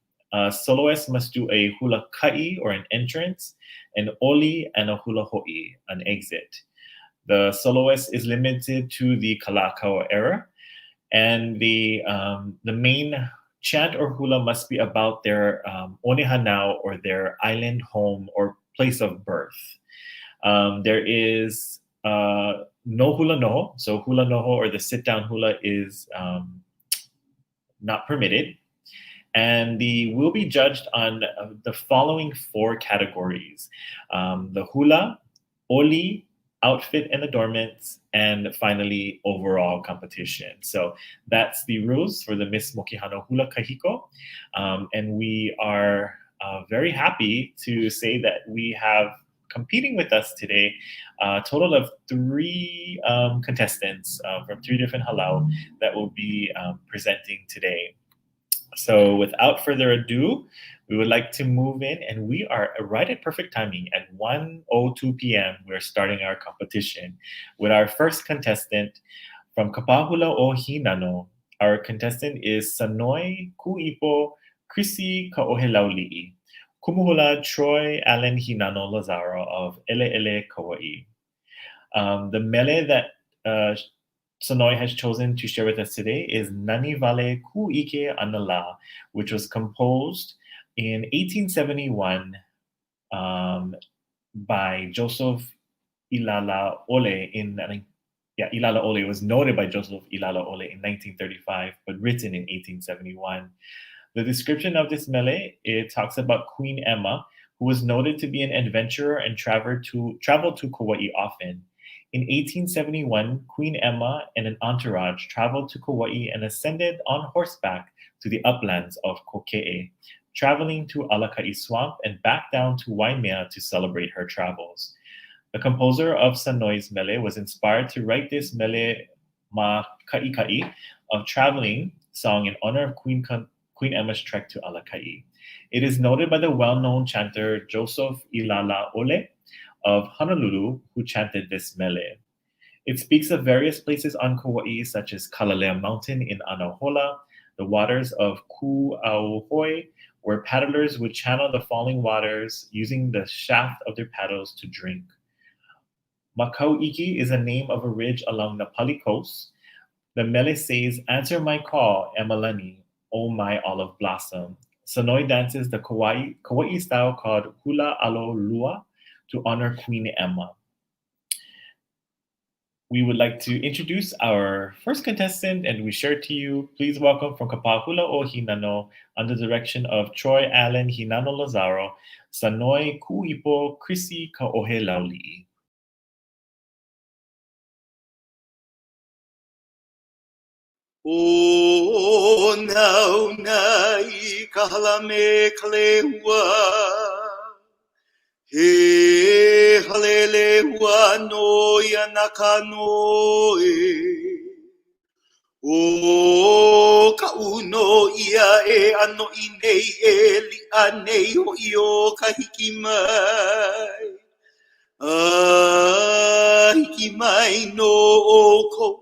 Soloist must do a hula ka'i or an entrance, an oli, and a hula ho'i, an exit. The soloist is limited to the kalakau era, and the main chant or hula must be about their onehanau or their island home or place of birth. There is no hula noho, so hula noho or the sit-down hula is not permitted. And will be judged on the following 4 categories: the hula, oli, outfit and adornments, and finally overall competition. So that's the rules for the Miss Mokihana Hula Kahiko. And we are very happy to say that we have competing with us today a total of 3 contestants from 3 different halau that will be presenting today. So without further ado, we would like to move in, and we are right at perfect timing. At 1:02 p.m., we're starting our competition with our first contestant from Kapahula o Hinano. Our contestant is Sanoi Kuipo Chrissy Kaohelauli'i. Kumuhula Troy Allen Hinano Lazaro of Ele Kauaʻi. The mele that Sanoi has chosen to share with us today is Nani Vale Ku'ike Anala, which was composed in 1871 by Joseph Ilala Ole Ilala Ole was noted by Joseph Ilala Ole in 1935, but written in 1871. The description of this mele, it talks about Queen Emma, who was noted to be an adventurer and traveled to Kauai often. In 1871, Queen Emma and an entourage traveled to Kauai and ascended on horseback to the uplands of Koke'e, traveling to Alakai Swamp and back down to Waimea to celebrate her travels. The composer of Sanoi's mele was inspired to write this mele ma ka'ikai of traveling song in honor of Queen Emma's trek to Alakai. It is noted by the well-known chanter Joseph Ilala Ole of Honolulu, who chanted this mele. It speaks of various places on Kauai, such as Kalalea Mountain in Anahola, the waters of Ku'auhoi, where paddlers would channel the falling waters using the shaft of their paddles to drink. Makauiki is a name of a ridge along the Pali coast. The mele says, "Answer my call, Emalani, O my olive blossom." Sanoi dances the Kauai style called Hula Alo Lua to honor Queen Emma. We would like to introduce our first contestant, and we share to you, please welcome from Kapahula o Hinano, under the direction of Troy Allen Hinano Lazaro, Sanoi Kuipo Chrissy Kaohelauli'i. O nau nai kahalame kalewa, he halele hua no yanaka noe. O ka uno ia e ano i nei e li anei ho i o ka hiki mai. Hiki mai no o ko.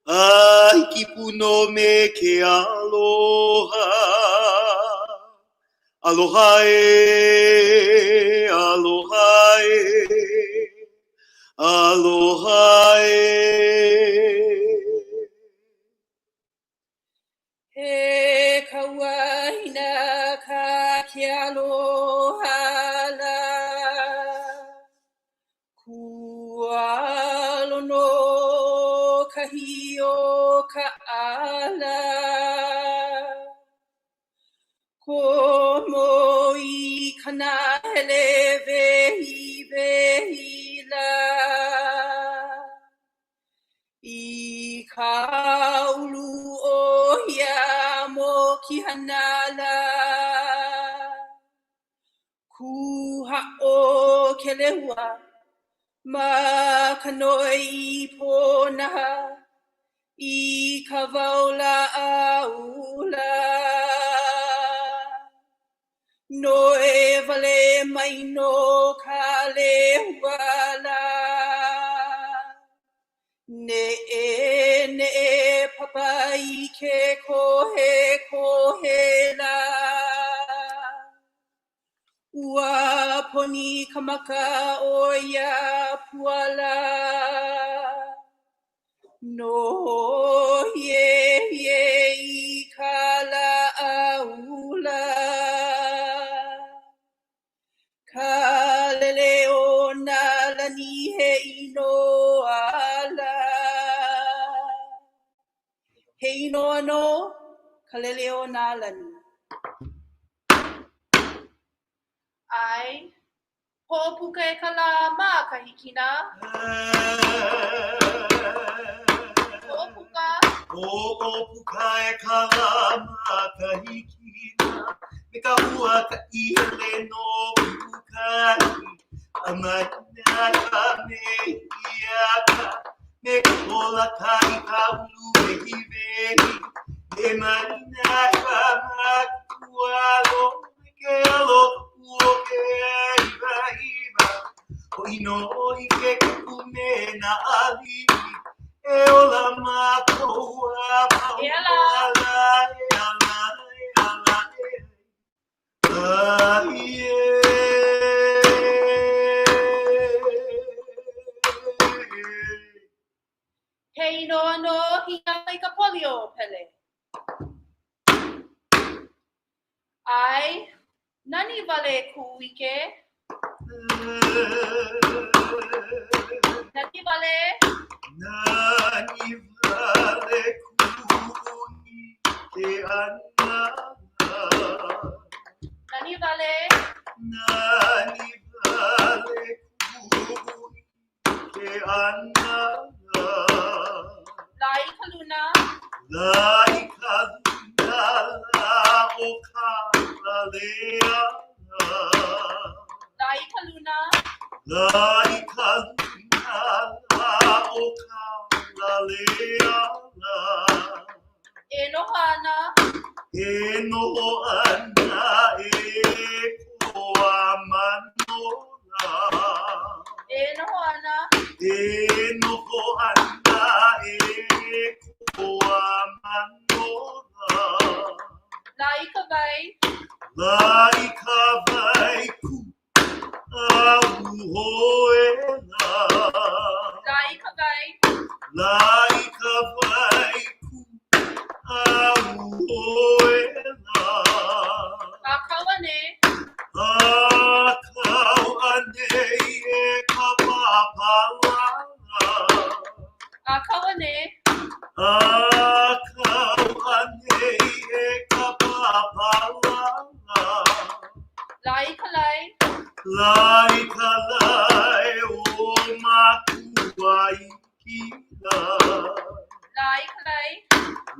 Hiki puno me ke aloha. Aloha e, aloha e, aloha e. He Kauai na ka ke aloha la. Kualo no kahio ka ala. Komo I kana hele vehi la. I ka ulu o ia Mokihana la. Kuha o ke lehua ma kanoi I ponaha I ka waula aula. No e vale mai no ka lehua la. Ne e papa I ke kohe la. Ua poni kamaka o ia puala. No ye I kala aula. Ka lele o na lani he ino ala. He ino ano, ka lele o na lani. I, Ho'opuka e kala ma kahikina. Ho'opuka. Ho'opuka e kala ma kahikina. Me ka hua ka ile no pukai. Amana ka me hiaka. Me ka pola ka I ka ulu me hivehi. Me manina ka makualo. Me ke alo kuo ke iba iba. O ino I ke kukume na alihi. E ola makoa pauala e ala e ala e aie. He inoa no hia kai ka polio pele. Ai, nani vale kuike? Nani vale? Nani vale kuni ke ana. Nani vale? Nani vale kuni ke ana. Lai ka luna. Lai ka luna la o ka la lea. Lai ka luna. Lai ka luna la o ka la lea. E noho ana. E noho ana e koa manola. E noho ana. E noho ana e koa manola. Lai ka vai. Lai ka vai ku au hoela. Lai ka vai. Lai ka vai ku au hoela. Ka kawane. A kau ane e ka papalana. Ka kawane. A kau ane e ka papalana. Lai ka lai. Lai ka lai o makua I kila. Lai ka lai.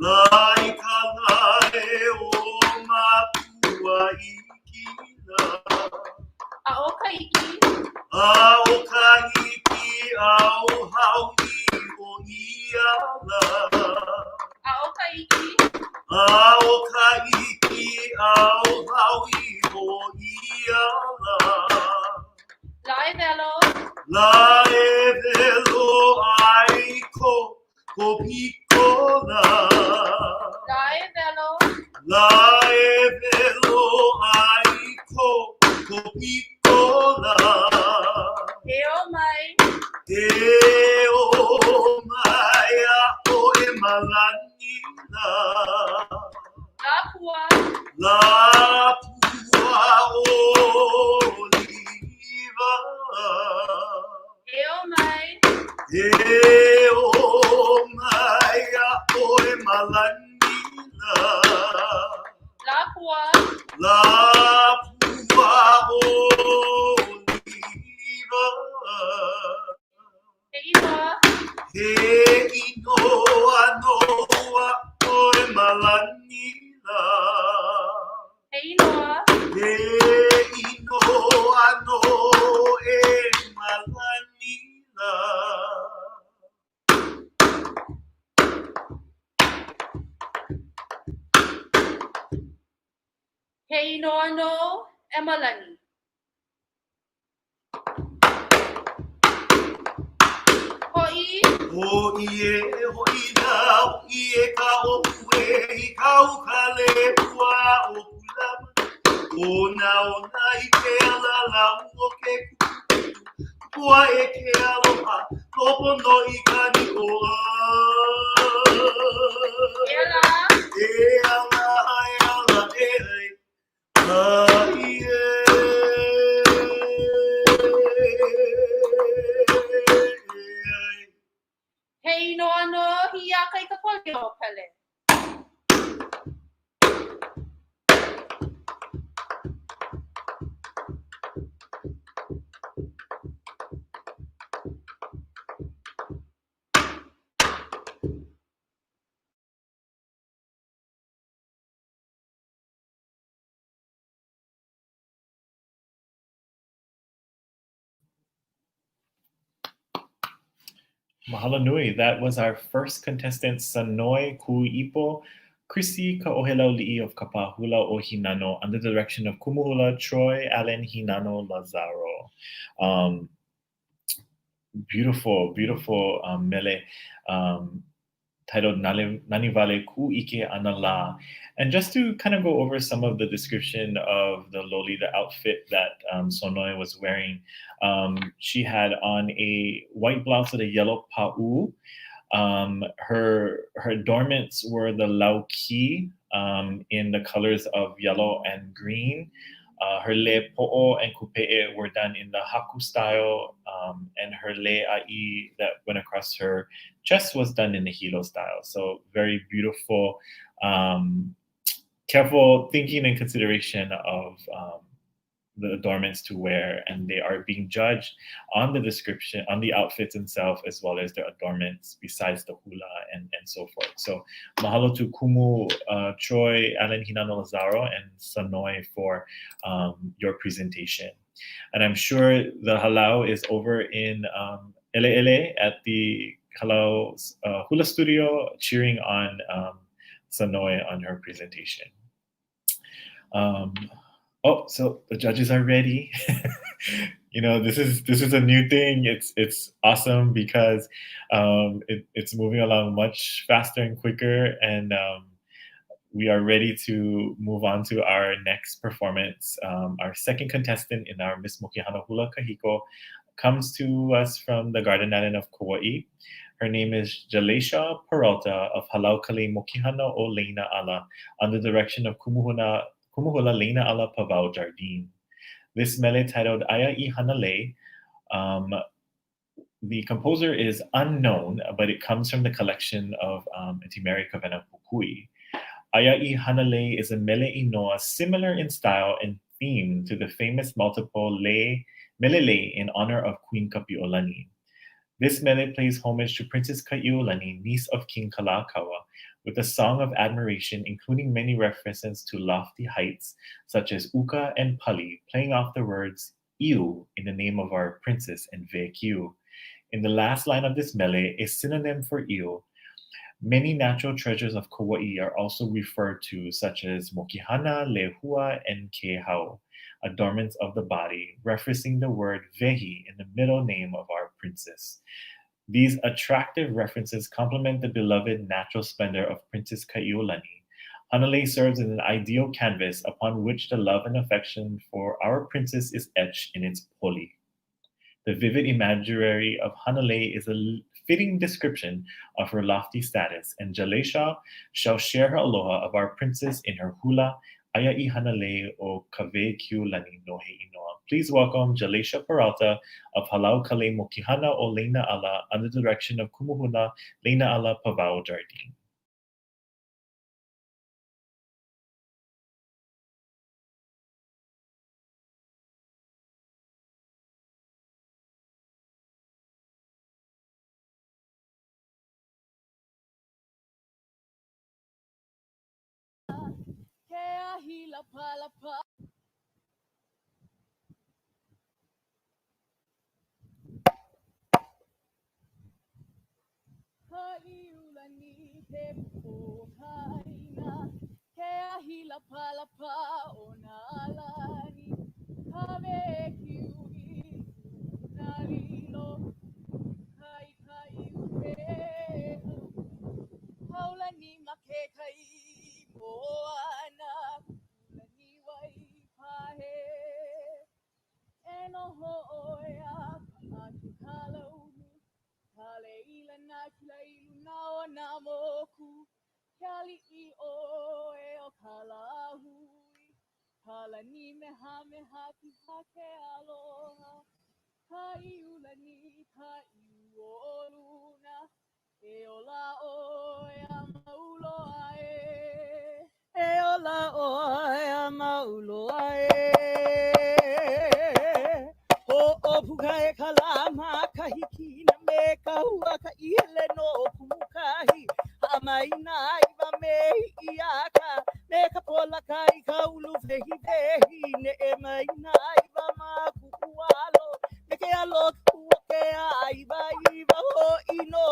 Lai ka lai o makua I kila. A o ka iki. A o ka iki a o haui o iala. A o ka iki. A o ka iki a o haui o iala. Lai velo. La e velo ai ko pikola. Lai velo. La e velo ai ko pikola. E o mai. E o mai a o e malanina. La pua. La pua oliva. E o mai. E o mai a o e malanina. La pua. La pua oliva. E inoa. He inoa noa o e malanina. E inoa. He inoa no e malanina. He inoa no e malani. Ho'i. Ho i e ka o ue I kau ka le pua o kulama. Ona I ke ala lau o ke kuku. Pua e ke aloha, topo no I ka ni o a. E ala. E ala e ai. Ai e. He inoa no hia kai ka polio pele. Mahalo nui. That was our first contestant, Sanoi Kuipo, Chrissy Kaohelauli'i of Kapahula o Hinano, under the direction of Kumuhula Troy Allen Hinano Lazaro. Beautiful, beautiful mele titled Nanivale Ku'ike Anala. And just to kind of go over some of the description of the loli, the outfit that Sonoi was wearing, she had on a white blouse with a yellow pa'u. Her adornments were the lauki in the colors of yellow and green. Her le po'o and kupe'e were done in the haku style, and her le a'i that went across her chest was done in the hilo style. So very beautiful, careful thinking and consideration of the adornments to wear, and they are being judged on the description, on the outfits themselves, as well as their adornments besides the hula and so forth. So mahalo to Kumu, Troy, Allen Hinano Lazaro, and Sanoi for your presentation. And I'm sure the halau is over in Ele at the halau hula studio, cheering on Sanoi on her presentation. Oh, so the judges are ready. You know, this is a new thing. It's awesome because it's moving along much faster and quicker, and we are ready to move on to our next performance. Our second contestant in our Miss Mokihana Hula Kahiko comes to us from the Garden Island of Kauai. Her name is Jaleesha Peralta of Halaukale Mokihana o Leina Ala, under the direction of Kumuhula Leina Ala Pavao Jardine. This mele titled Aya I Hanale, the composer is unknown, but it comes from the collection of Etimeri Kavena Pukui. Aya I Hanale is a mele inoa similar in style and theme to the famous multiple melele in honor of Queen Kapi'olani. This mele pays homage to Princess Kai'olani, niece of King Kalakaua, with a song of admiration including many references to lofty heights such as uka and pali, playing off the words iu in the name of our princess and vekiu. In the last line of this mele, a synonym for iu, many natural treasures of Kauai are also referred to, such as Mokihana, Lehua, and Kehau, adornments of the body, referencing the word vehi in the middle name of our princess. These attractive references complement the beloved natural splendor of Princess Kai'olani. Hanale serves as an ideal canvas upon which the love and affection for our princess is etched in its poli. The vivid imagery of Hanale is a fitting description of her lofty status, and Jaleesha shall share her aloha of our princess in her hula, Aya I Hanale o Kavekiu Lani no He Inoa. Please welcome Jaleesha Peralta of Halaukale Mokihana o Leina Ala under the direction of Kumuhula Leina Ala Pavao Jardine. Ino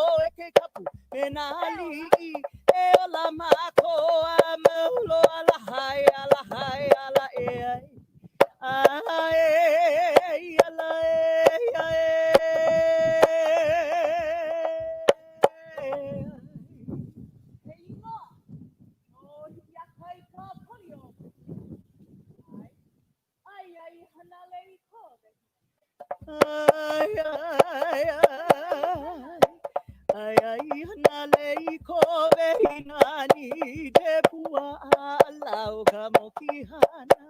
ai ai hana lei kowe hinani te pua alau ka mokihana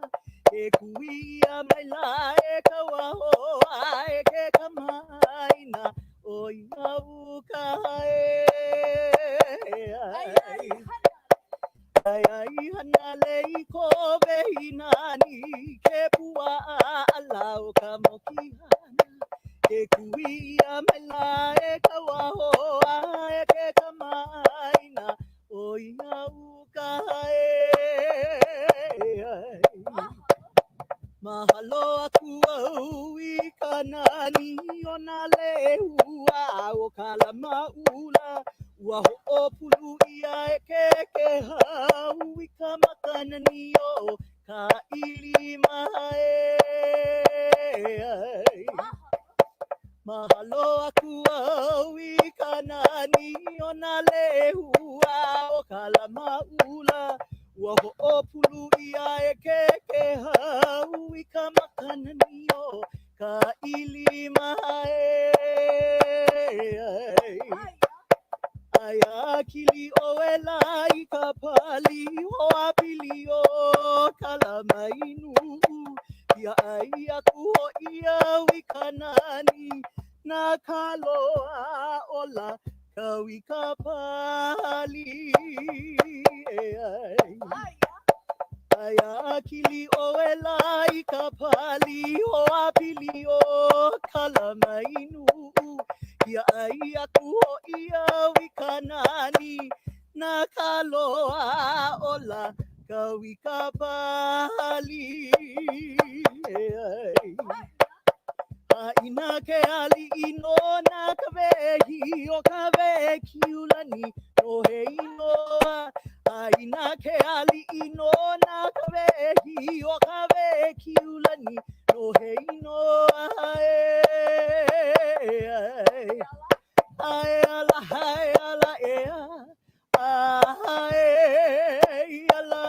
e kuia mai la e kawaho ai ke kamaina o ia uka ai hana lei kowe hinani ke pua alau ka mokihana e kuia mai la e kawaho ai ke kamaina o ia uka mahalo aku au I kanani o nā lehua o kala maula ua ho'o pulu ia e ke hau I ka makanani o ka ili mai mahalo aku au I kanani o nā lehua o kala maula ua ho'o pulu ia e ke hau I ka makanani o ka ili mai ai a kili o e lai ka pali o a pili o kala mainu ia ai aku o ia I kanani na kaloa ola kawi ka pali ai a kili o e lai ka pali o a pili o kala mainu ia ai aku o ia I kanani na kaloa ola kawi ka pali ina ke ali ino na kawehi o kawe kiulani no he inoa ina ke ali ino na kawehi o kawe kiulani no he inoa ai ala ea ai ala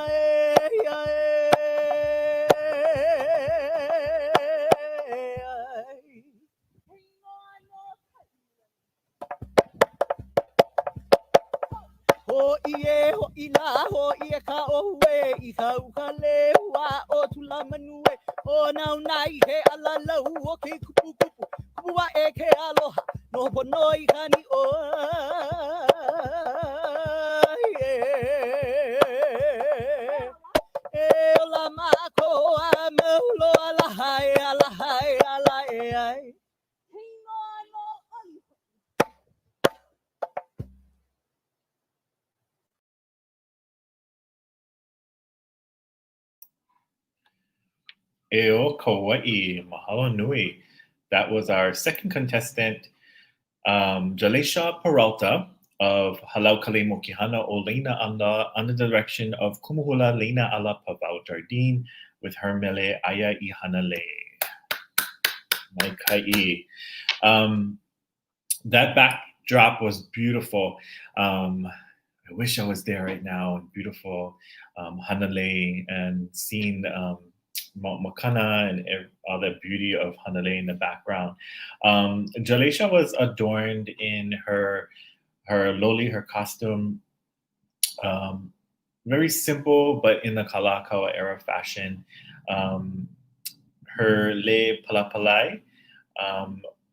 ho ila ho ia ka oue I ka ukale wa o tula manue o nau nai he ala lau o ke kupu kupu kupua e ke aloha no ponoi kani o ola mako a meulo ala hai ala e ai Eo Kauaʻi, mahalo nui. That was our second contestant, Jaleesha Peralta of Halau Kale Mokihana o Leina Ala under the direction of Kumuhula Leina Ala Pavau Jardine with her mele Aya I Hanale. Mai kai. That backdrop was beautiful. I wish I was there right now. Beautiful Hanale and seeing Makana and all the beauty of Hanale in the background. Jaleesha was adorned in her loli, her costume, very simple, but in the Kalakaua era fashion. Her le palapalai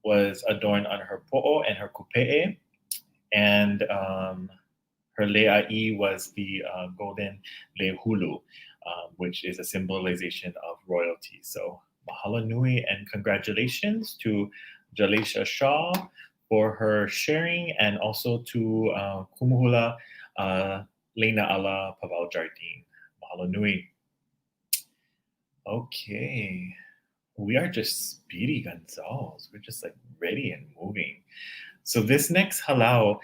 was adorned on her po'o and her kupe'e, and her le'ai was the golden le hulu, which is a symbolization of royalty. So mahalo nui and congratulations to Jaleesha Shaw for her sharing, and also to Kumuhula Leina Ala Pavau Jardine. Mahalo nui. Okay. We are just speedy Gonzales. We're just like ready and moving. So this next halau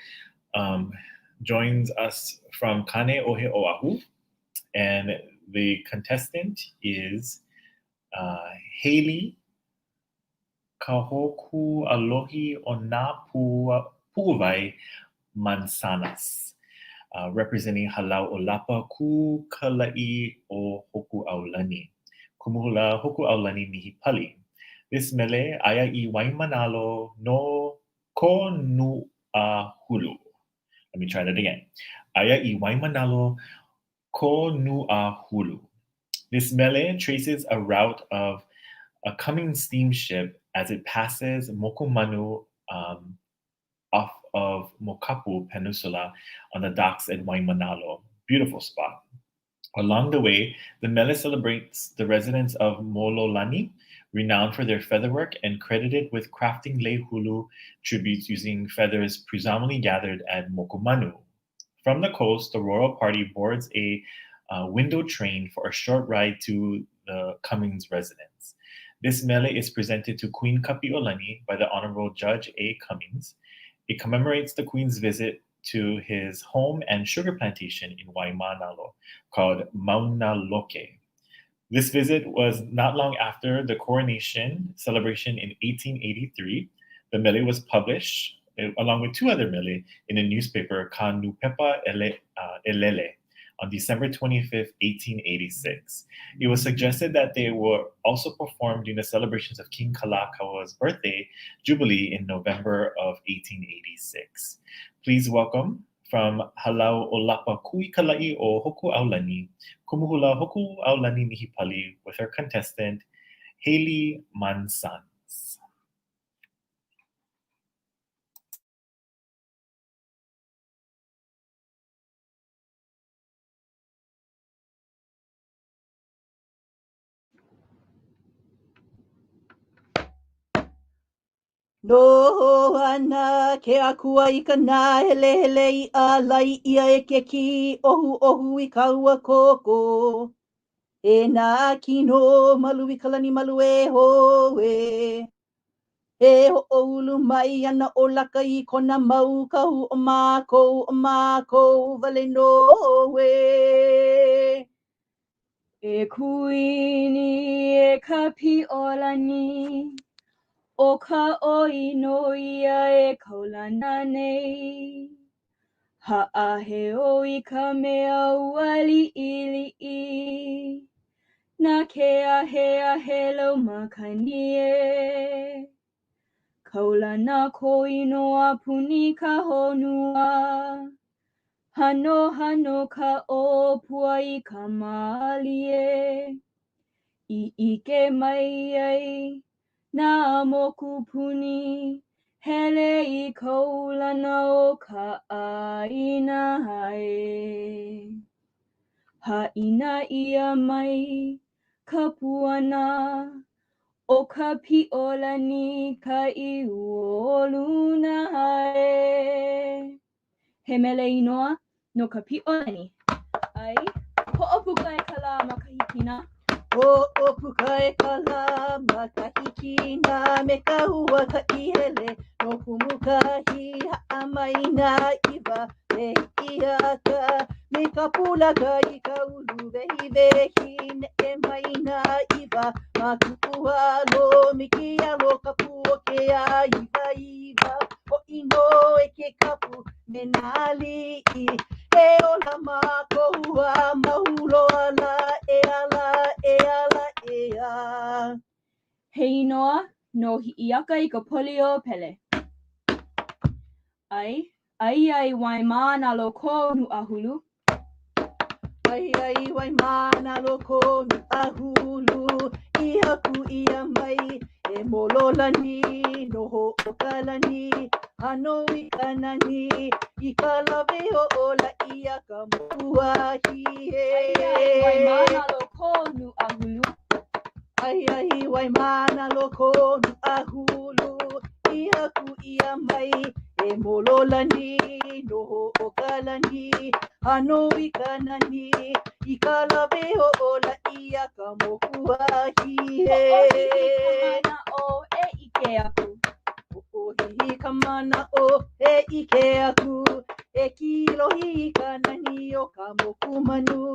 joins us from Kane Ohe Oahu, and the contestant is Haley Kahoku Alohi o Pu'uwai Mansanas, representing Halau Olapa Ku Kalai o Hoku Aulani. Kumuhula Hoku Aulani Nihi Pali. This mele aya I Waimanalo no Ko nu'a hulu. Let me try that again. Aya I Waimanalo ko nu'a hulu. This mele traces a route of a coming steamship as it passes Mokumanu off of Mokapu Peninsula on the docks at Waimanalo. Beautiful spot. Along the way, the mele celebrates the residents of Mololani, renowned for their featherwork and credited with crafting lei hulu tributes using feathers presumably gathered at Mokumanu. From the coast, the royal party boards a window train for a short ride to the Cummings residence. This mele is presented to Queen Kapi'olani by the Honorable Judge A. Cummings. It commemorates the Queen's visit to his home and sugar plantation in Waimanalo called Mauna Loke. This visit was not long after the coronation celebration in 1883. The mele was published, along with two other mele, in a newspaper, Ka Nupepa Elele, on December 25th, 1886. It was suggested that they were also performed during the celebrations of King Kalakaua's birthday jubilee in November of 1886. Please welcome from Halau Olapa Kui Kalai o Hoku Aulani, Kumuhula Hoku Aulani Nihipali, with her contestant, Haley Mansans. No ana ke akua I ka nā hele hele I a lai ia e ke ki ohu ohu I kaua koko. E nā kino malu I kalani malu e ho e. E ho olu mai ana o laka I kona mau kahu o mākou vale no e. E kuini e Kapi'olani. O ka oi no ia e kaulana nei. Ha'ahe o I ka mea wali ili'i. Na ke ahe lau makani e. Kaulana ko inoa puni ka honua. Hano ka opua I ka mali e. I ike mai ai. Na moku puni, hele I kaulana o ka aina hae. Haina ia mai, ka puana, o ka pi'olani ka iuoluna hae. He mele inoa no ka pi'olani. Ai, ho'opuka e ka la makahikina. Ho'opuka e ka la makahikina me ka hua ka ihele no kumukahi ha'amaina iwa e iaka me ka pulaka I ka ulu vehi ne e maina iwa makupua lo mikia lo kapu o ke a iwa o ino e ke kapu me nali I e ola makohua mahulo ala e ala He inoa no hi'iaka I ka polio pele. Ai Waimanalo ko nu'ahulu. Ai Waimanalo ko nu'ahulu. Ihaku ia mai e mololani no ho'okalani. Hano I kanani I ka lawe ho'ola ia ka mokuahi e. Ai Waimanalo ko nu'ahulu. Ai Waimanalo ko nu'ahulu. Ihaku ia mai e mololani no ho'okalani. Hano I kanani I ka lawe ho'ola ia ka mokuahi e. Ho'ohihi kamana o e ike aku. Ho'ohihi kamana o e ike aku. E kilohi kanani o ka mokumanu.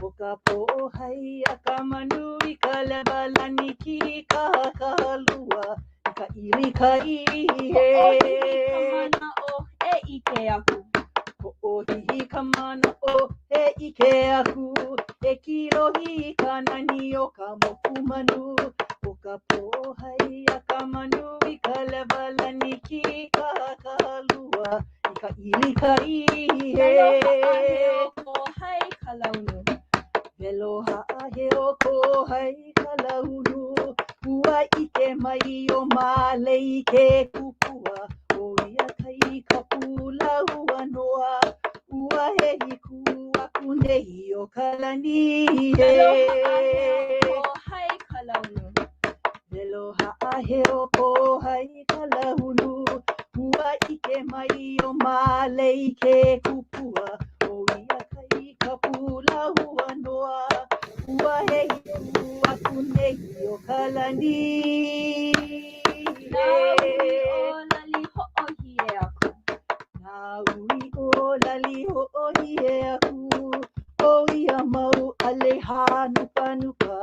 O ka po'ohai a ka manu I ka lebalani ki ka kahalua. I ka ili ka ihi Ho'ohihi kamana o e ike aku. Ho'ohihi kamana o e ike aku. E kilohi kanani o ka mokumanu. O ka po'ohai a ka manu I ka lebalani ki ka ilikai Aloha he o hai kalaunu. Veloha he o kohai kalaunu Ua ike mai o male ike kupua O ia kai kapula ua noa Ua he hiku aku nehi o kalani Aloha he o hai kalaunu. Veloha he o kohai kalaunu Ua ike mai o male ike kupua O ia kai kapula ua noa Ua he hiku aku nehi o kalani Na ui o lali ho o hi e aku. Na ui o lali ho o hi e aku O ia mau aleha nuka nuka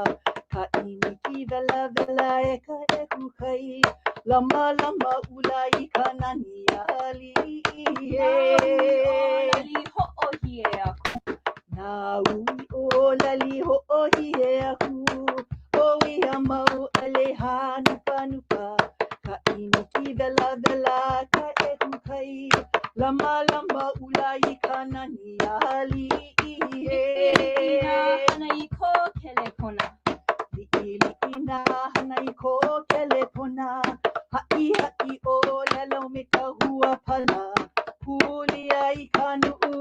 Ka iniki vela vela e ka e kukai Lama lama ula i ka nani ali Na ui o lali ho o hi e aku O ia mau aleha nuka nuka Ka iniki vela vela ka e kukai Lama lama ula i ka nani ali Li'ili'ina hana i ko kelepona Ha'i ha'i o lelo me ka hua pala Huli ai ka nu'u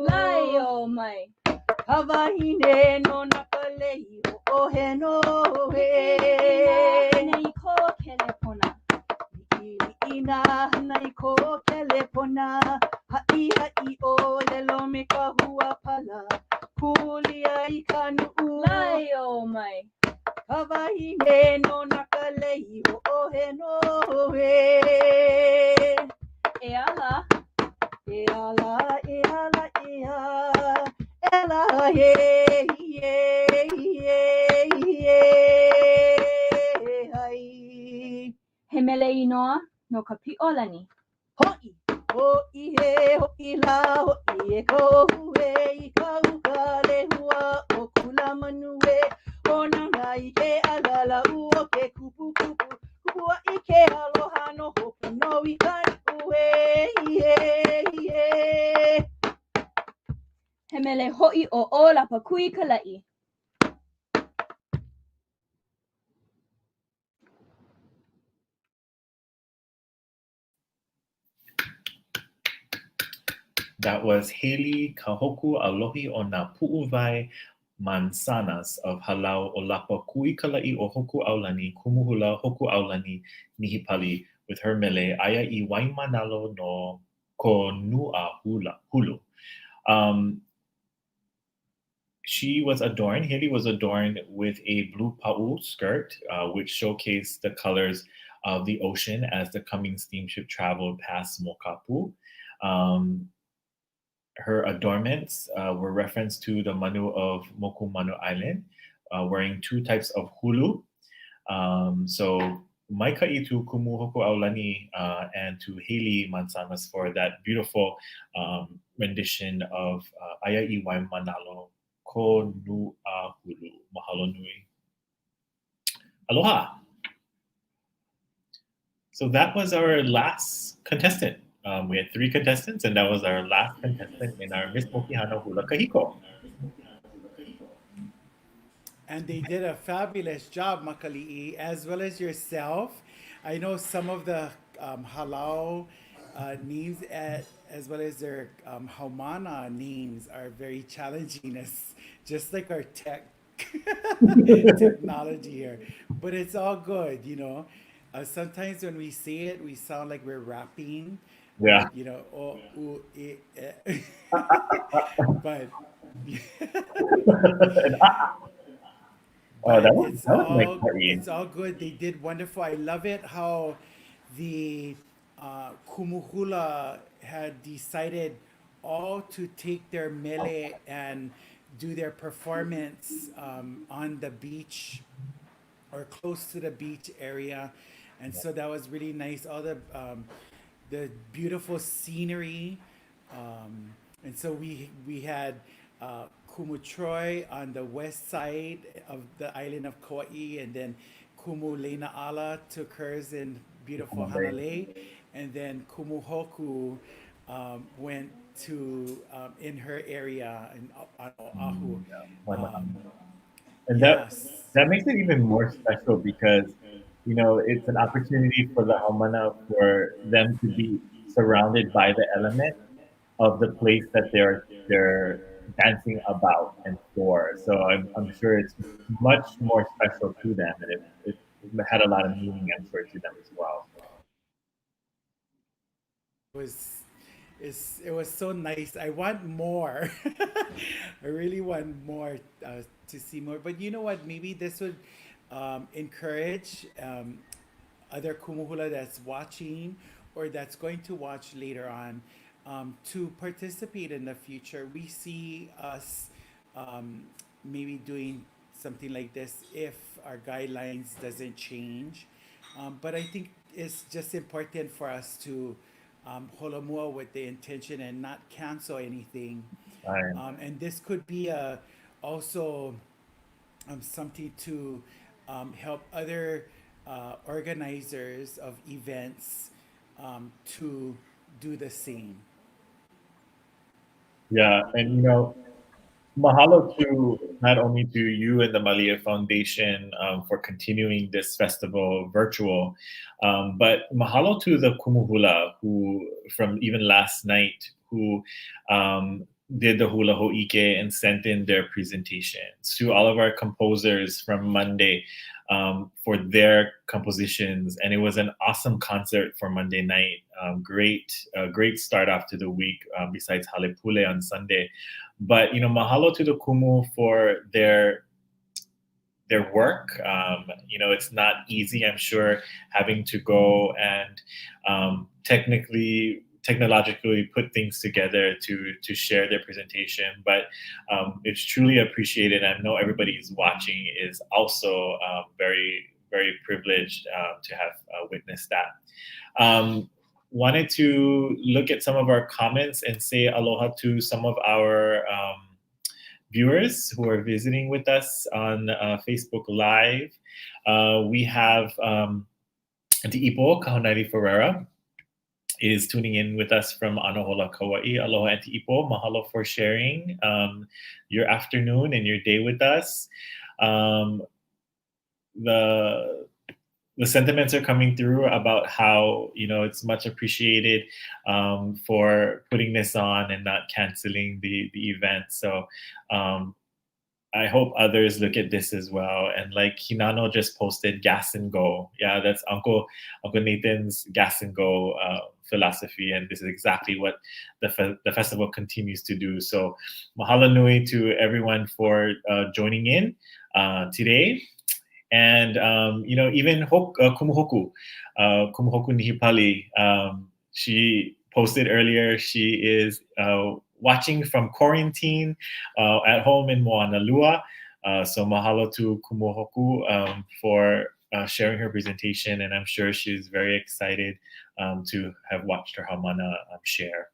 Ka wahine no na ka lehi o he no he Li'ili'ina hana i ko kelepona Ha'i ha'i o lelo me ka hua pala Huli ai ka nu'u Ka wahine no na ka lehi o he no he E ala. E ala, e ala, e ala, he, hai. He mele inoa no ka pi'olani. Ho'i, ho'i he, ho'i la, ho'i e ka ohue I ka uka lehua o kula manue O nana I ke agala u o ke kupu kupu Kupua I ke aloha no hopu no I ka ni'ue He mele ho'i o olapa kui kala'i. That was Haley Kahoku Alohi o na Pu'uwai Mansanas of Halau Olapa Kui Kala'i o Hoku Aulani, Kumuhula Hoku Aulani Nihipali with her mele Aya I Waimanalo no Konua Hulu. She was adorned, Haley was adorned with a blue pa'u skirt, which showcased the colors of the ocean as the coming steamship traveled past Mokapu. Her adornments were referenced to the manu of Mokumanu Island, wearing two types of hulu. So Maika'i to Kumu Hoku Aulani and to Haley Mansanas for that beautiful rendition of Aya I Wai Manalo Ko Nu'a Hulu. Mahalo nui. Aloha. So that was our last contestant. We had 3 contestants, and that was our last contestant in our Miss Mokihana Hula Kahiko. And they did a fabulous job, Makali'i, as well as yourself. I know some of the halau names, as well as their haumana names, are very challenging, just like our technology here. But it's all good, you know. Sometimes when we say it, we sound like we're rapping. Yeah. You know, but Oh, that it's was like all good. They did wonderful. I love it how the Kumuhula had decided all to take their mele and do their performance on the beach or close to the beach area, and so that was really nice. All the beautiful scenery, and so we had Kumu Troy on the west side of the island of Kauaʻi, and then Kumu Leinaʻala took hers in beautiful Hanalei, and then Kumu Hoku went to in her area on Oahu. Wonderful. And Yes. that makes it even more special because it's an opportunity for the Haumana for them to be surrounded by the element of the place that they're dancing about and for. So I'm sure it's much more special to them, and it had a lot of meaning, I'm sure, to them as well. It was it was so nice. I want more. I really want more to see more. But you know what? Maybe this would encourage other kumuhula that's watching or that's going to watch later on to participate in the future. We see us maybe doing something like this if our guidelines doesn't change. But I think it's just important for us to holomua with the intention and not cancel anything. Right. And this could be also something to help other organizers of events to do the same. Yeah, and mahalo to not only to you and the Malia Foundation for continuing this festival virtual, but mahalo to the kumuhula who, from even last night, who did the hula ho'ike and sent in their presentations. To all of our composers from Monday for their compositions, and it was an awesome concert for Monday night. Great start off to the week. Besides Halepule on Sunday, but mahalo to the kumu for their work. It's not easy, I'm sure, having to go and technologically put things together to share their presentation, but it's truly appreciated. I know everybody who's watching is also very, very privileged to have witnessed that. Wanted to look at some of our comments and say aloha to some of our viewers who are visiting with us on Facebook Live. We have Auntie Ipo Kahonari Ferreira is tuning in with us from Anohola, Kauaʻi. Aloha, Auntie Ipo. Mahalo for sharing your afternoon and your day with us. The sentiments are coming through about how it's much appreciated for putting this on and not canceling the event. So I hope others look at this as well. And like Hinano just posted, gas and go. Yeah, that's Uncle Nathan's gas and go philosophy, and this is exactly what the festival continues to do. So mahalo nui to everyone for joining in today. And even Kumuhoku Nihipali, she posted earlier. She is watching from quarantine at home in Moanalua. So mahalo to Kumuhoku for sharing her presentation, and I'm sure she's very excited to have watched her Haumana share.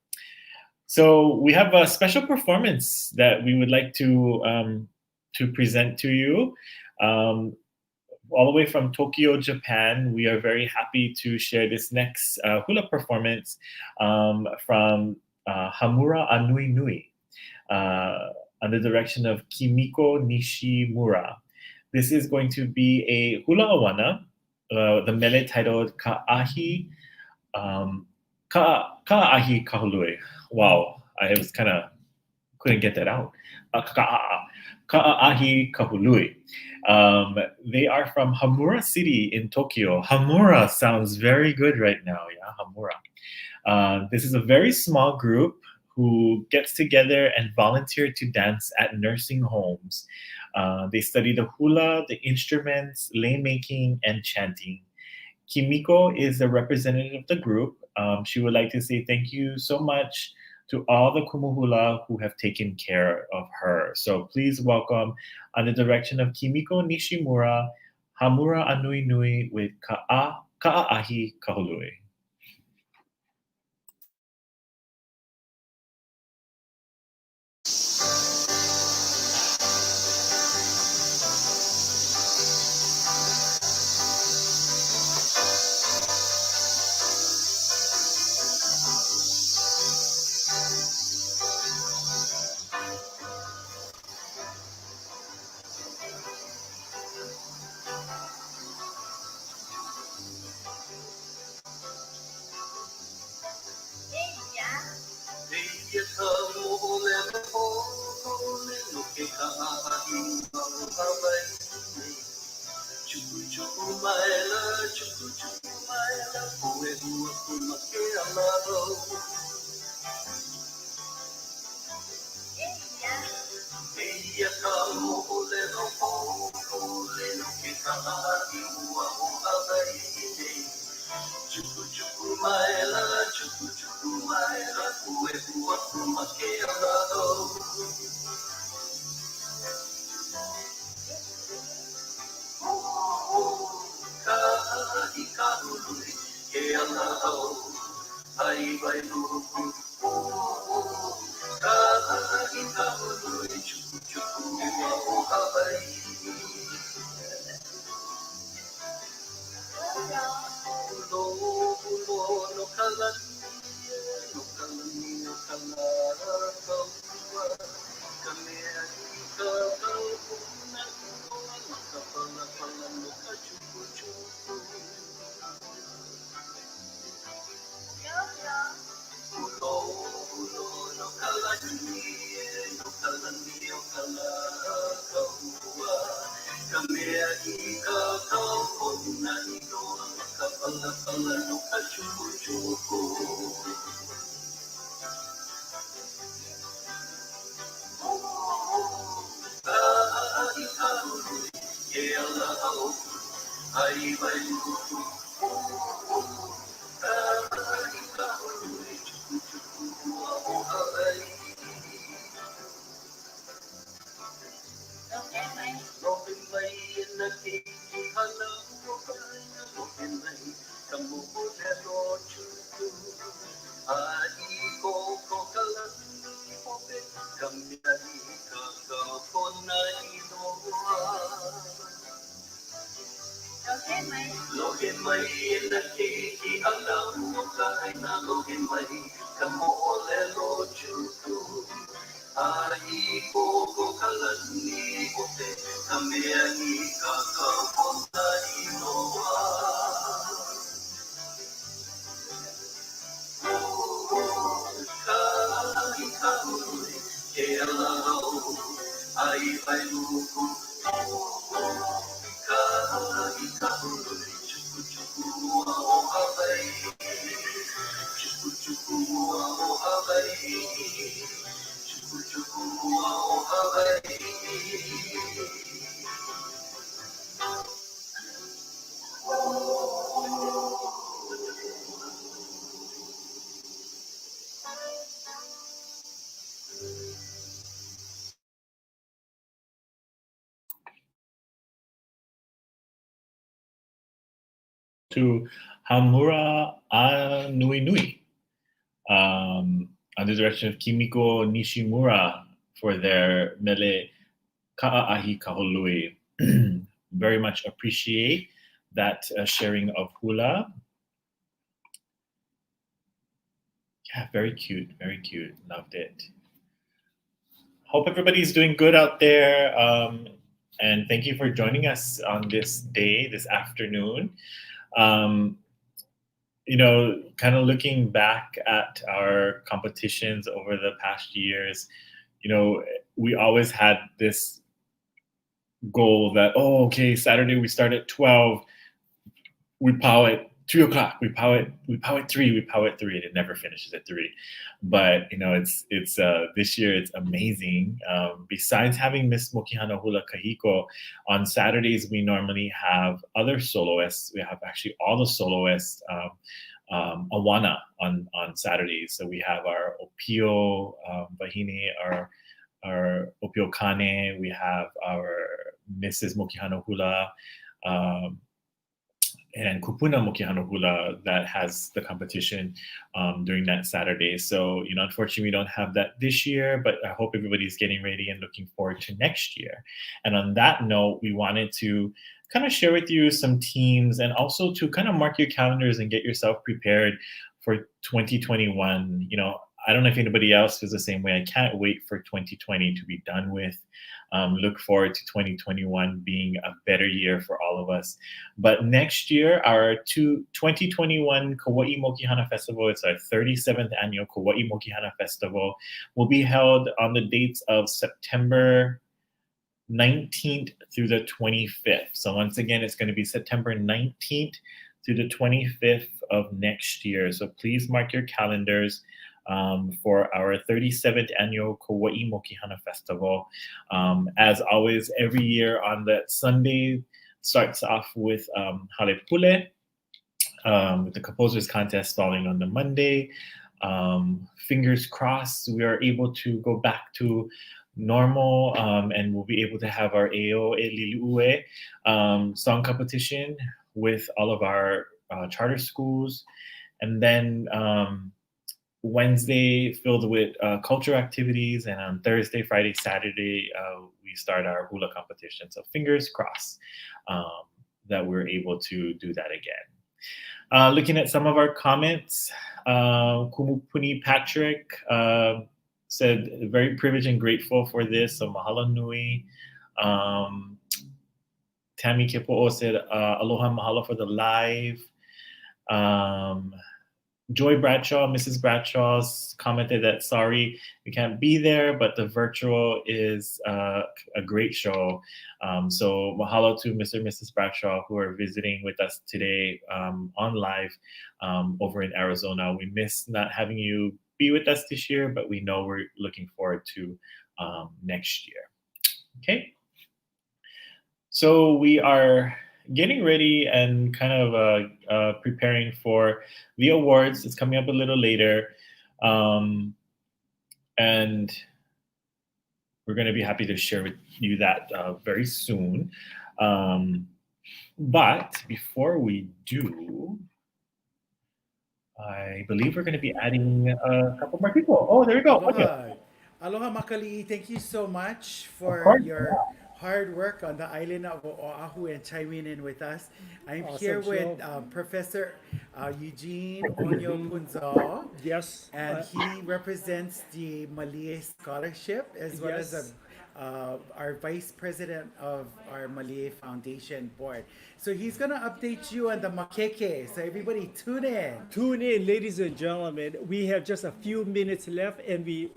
So we have a special performance that we would like to present to you. All the way from Tokyo, Japan, we are very happy to share this next hula performance from Hamura Anui Nui under the direction of Kimiko Nishimura. This is going to be a hula awana, the mele titled Ka'ahi Kahului. Wow, I was couldn't get that out. Ka'ahi Kahului. They are from Hamura City in Tokyo. Hamura sounds very good right now. Yeah, Hamura. This is a very small group who gets together and volunteer to dance at nursing homes. They study the hula, the instruments, lei making, and chanting. Kimiko is the representative of the group. She would like to say thank you so much to all the kumuhula who have taken care of her. So please welcome, under the direction of Kimiko Nishimura, Hamura Anui Nui with Ka'ahi Kahului. Chuku chuku maela, koe hua kumake alaro. Eia ka mo'ole no po'ole no ke kahaki ua o Hawaii. Chuku chuku maela, koe hua kumake alaro. Ka'i ka hului ke alaro, ai vai luku. Ka'i ka hului chuku chuku ua o Hawaii. Ulo no kalani, no kalara kaua. Ka mea i ka kaupuna inoa, no ka palapala no ka chuku chuku. Ulo no kalani, no kalara kaua. Ka mea i ka kaupuna inoa, no ka palapala no ka chuku chuku. Ka'i ka hului ke alao, ai vai luku. Ka'i ka hului chuku chuku ua o Hawaii. Lohe mai na keiki hana ua paina, lohe mai ka mo'olelo chuku. Ai koko ka lani hope, ka mea i ka kaupona inoa. Lohe mai na keiki hana ua paina, lohe mai ka mo'olelo chuku. Ai koko ka lani hope, ka mea i ka kaupona inoa. Ka'i ka hului ke alao, ai vai luku. Ka'i ka hului chuku chuku ua o Hawaii. Chuku chuku ua o Hawaii. Chuku chuku ua o Hawaii. To Hamura a Nui Nui, under the direction of Kimiko Nishimura for their mele Ka'aahi Kahului. Very much appreciate that sharing of hula. Yeah, very cute, very cute. Loved it. Hope everybody's doing good out there. And thank you for joining us on this day, this afternoon. You know, kind of looking back at our competitions over the past years, you know, we always had this goal that, oh, okay, Saturday we start at 12, we pow at 3 o'clock, we pow at 3, and it never finishes at 3. But you know, it's this year it's amazing. Besides having Miss Mokihana Hula Kahiko, on Saturdays we normally have other soloists. We have actually all the soloists Awana on Saturdays. So we have our Opio Bahine, our Opio Kane, we have our Mrs. Mokihana Hula, and Kupuna Mokihana Hula that has the competition during that Saturday. So, you know, unfortunately, we don't have that this year, but I hope everybody's getting ready and looking forward to next year. And on that note, we wanted to kind of share with you some teams and also to kind of mark your calendars and get yourself prepared for 2021. You know, I don't know if anybody else feels the same way. I can't wait for 2020 to be done with. Look forward to 2021 being a better year for all of us. But next year, our 2021 Kauaʻi Mokihana Festival, it's our 37th annual Kauaʻi Mokihana Festival, will be held on the dates of September 19th through the 25th. So once again, it's going to be September 19th through the 25th of next year. So please mark your calendars for our 37th annual Kauaʻi Mokihana Festival. As always, every year on that Sunday starts off with Halepule, with the composers contest falling on the Monday. Fingers crossed we are able to go back to normal, and we'll be able to have our Eo e Lili'ue song competition with all of our charter schools. And then Wednesday filled with culture activities, and on Thursday, Friday, Saturday, we start our hula competition. So fingers crossed that we're able to do that again. Looking at some of our comments, Kumupuni Patrick said, very privileged and grateful for this, so mahalo nui. Tammy Kipo'o said, aloha mahalo for the live. Joy Bradshaw, Mrs. Bradshaw commented that sorry we can't be there, but the virtual is a great show. So mahalo to Mr. and Mrs. Bradshaw who are visiting with us today on live over in Arizona. We miss not having you be with us this year, but we know we're looking forward to next year. Okay. So we are getting ready and kind of preparing for the awards. It's coming up a little later. And we're going to be happy to share with you that very soon. But before we do, I believe we're going to be adding a couple more people. Oh, there we go. Okay. Aloha Makali'i. Thank you so much for your hard work on the island of Oahu and chiming in with us. I'm here with Professor Eugene Onyo Punzo. Yes. And he represents the Malie Scholarship as well as our vice president of our Malie Foundation board. So he's going to update you on the makeke. So everybody tune in. Tune in, ladies and gentlemen. We have just a few minutes left, and we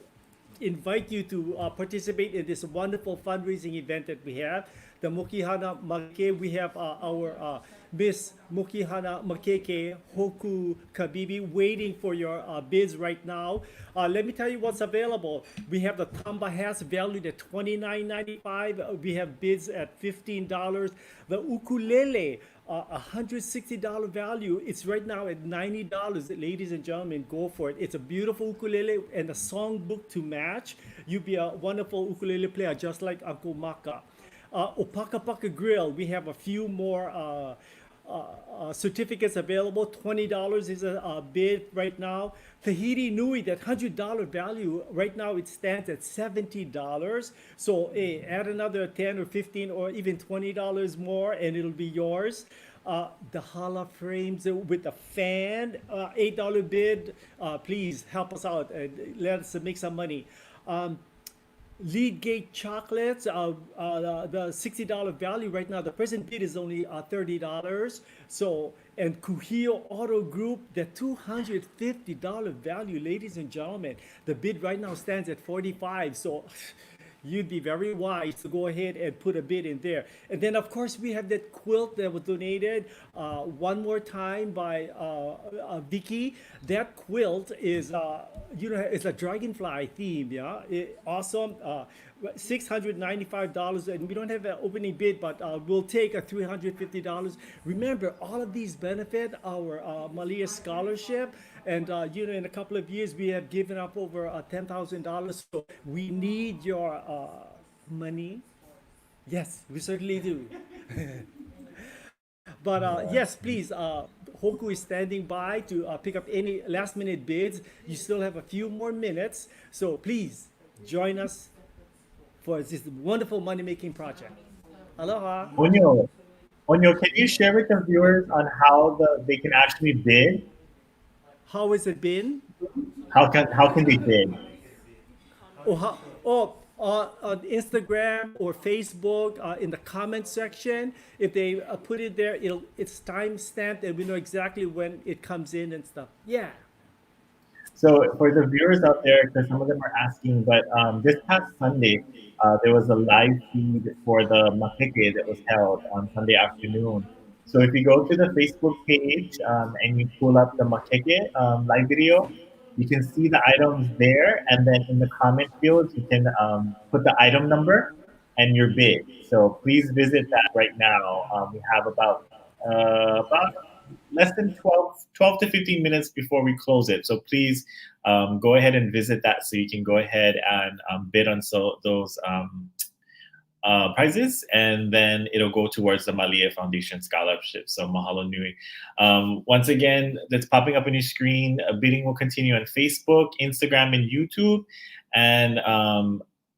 invite you to participate in this wonderful fundraising event that we have, the Mokihana Makeke. We have our Miss Mokihana Makeke Hoku Kabibi waiting for your bids right now. Let me tell you what's available. We have the Tamba hats valued at $29.95. We have bids at $15. The ukulele, $160 value. It's right now at $90. Ladies and gentlemen, go for it. It's a beautiful ukulele and a songbook to match. You'll be a wonderful ukulele player just like Uncle Maka. Opaka Paka Grill, we have a few more certificates available. $20 is a bid right now. Tahiti Nui, that $100 value, right now it stands at $70. So add another 10 or 15 or even $20 more and it'll be yours. The Hala frames with the fan, $8 bid. Please help us out and let us make some money. Lead Gate chocolates, the $60 value right now. The present bid is only $30. So, and Kuhio Auto Group, the $250 value, ladies and gentlemen. The bid right now stands at $45. So you'd be very wise to go ahead and put a bid in there. And then, of course, we have that quilt that was donated one more time by Vicky. That quilt is, it's a dragonfly theme, yeah? Awesome. $695, and we don't have an opening bid, but we'll take a $350. Remember, all of these benefit our Malia scholarship, and in a couple of years we have given up over $10,000. So we need your money. Yes, we certainly do. But yes, please. Hoku is standing by to pick up any last-minute bids. You still have a few more minutes, so please join us for this wonderful money-making project. Aloha. Onyo, can you share with the viewers on how they can actually bid? How has it been? How can they bid? On Instagram or Facebook, in the comment section, if they put it there, it's time stamped and we know exactly when it comes in and stuff. Yeah. So for the viewers out there, because some of them are asking, but this past Sunday, there was a live feed for the makeke that was held on Sunday afternoon. So if you go to the Facebook page and you pull up the makeke live video, you can see the items there, and then in the comment field, you can put the item number and your bid. So please visit that right now. We have about less than 12 to 15 minutes before we close it. So please go ahead and visit that so you can go ahead and bid on those prizes, and then it'll go towards the Malia Foundation Scholarship. So mahalo nui. Once again, that's popping up on your screen. Bidding will continue on Facebook, Instagram, and YouTube, and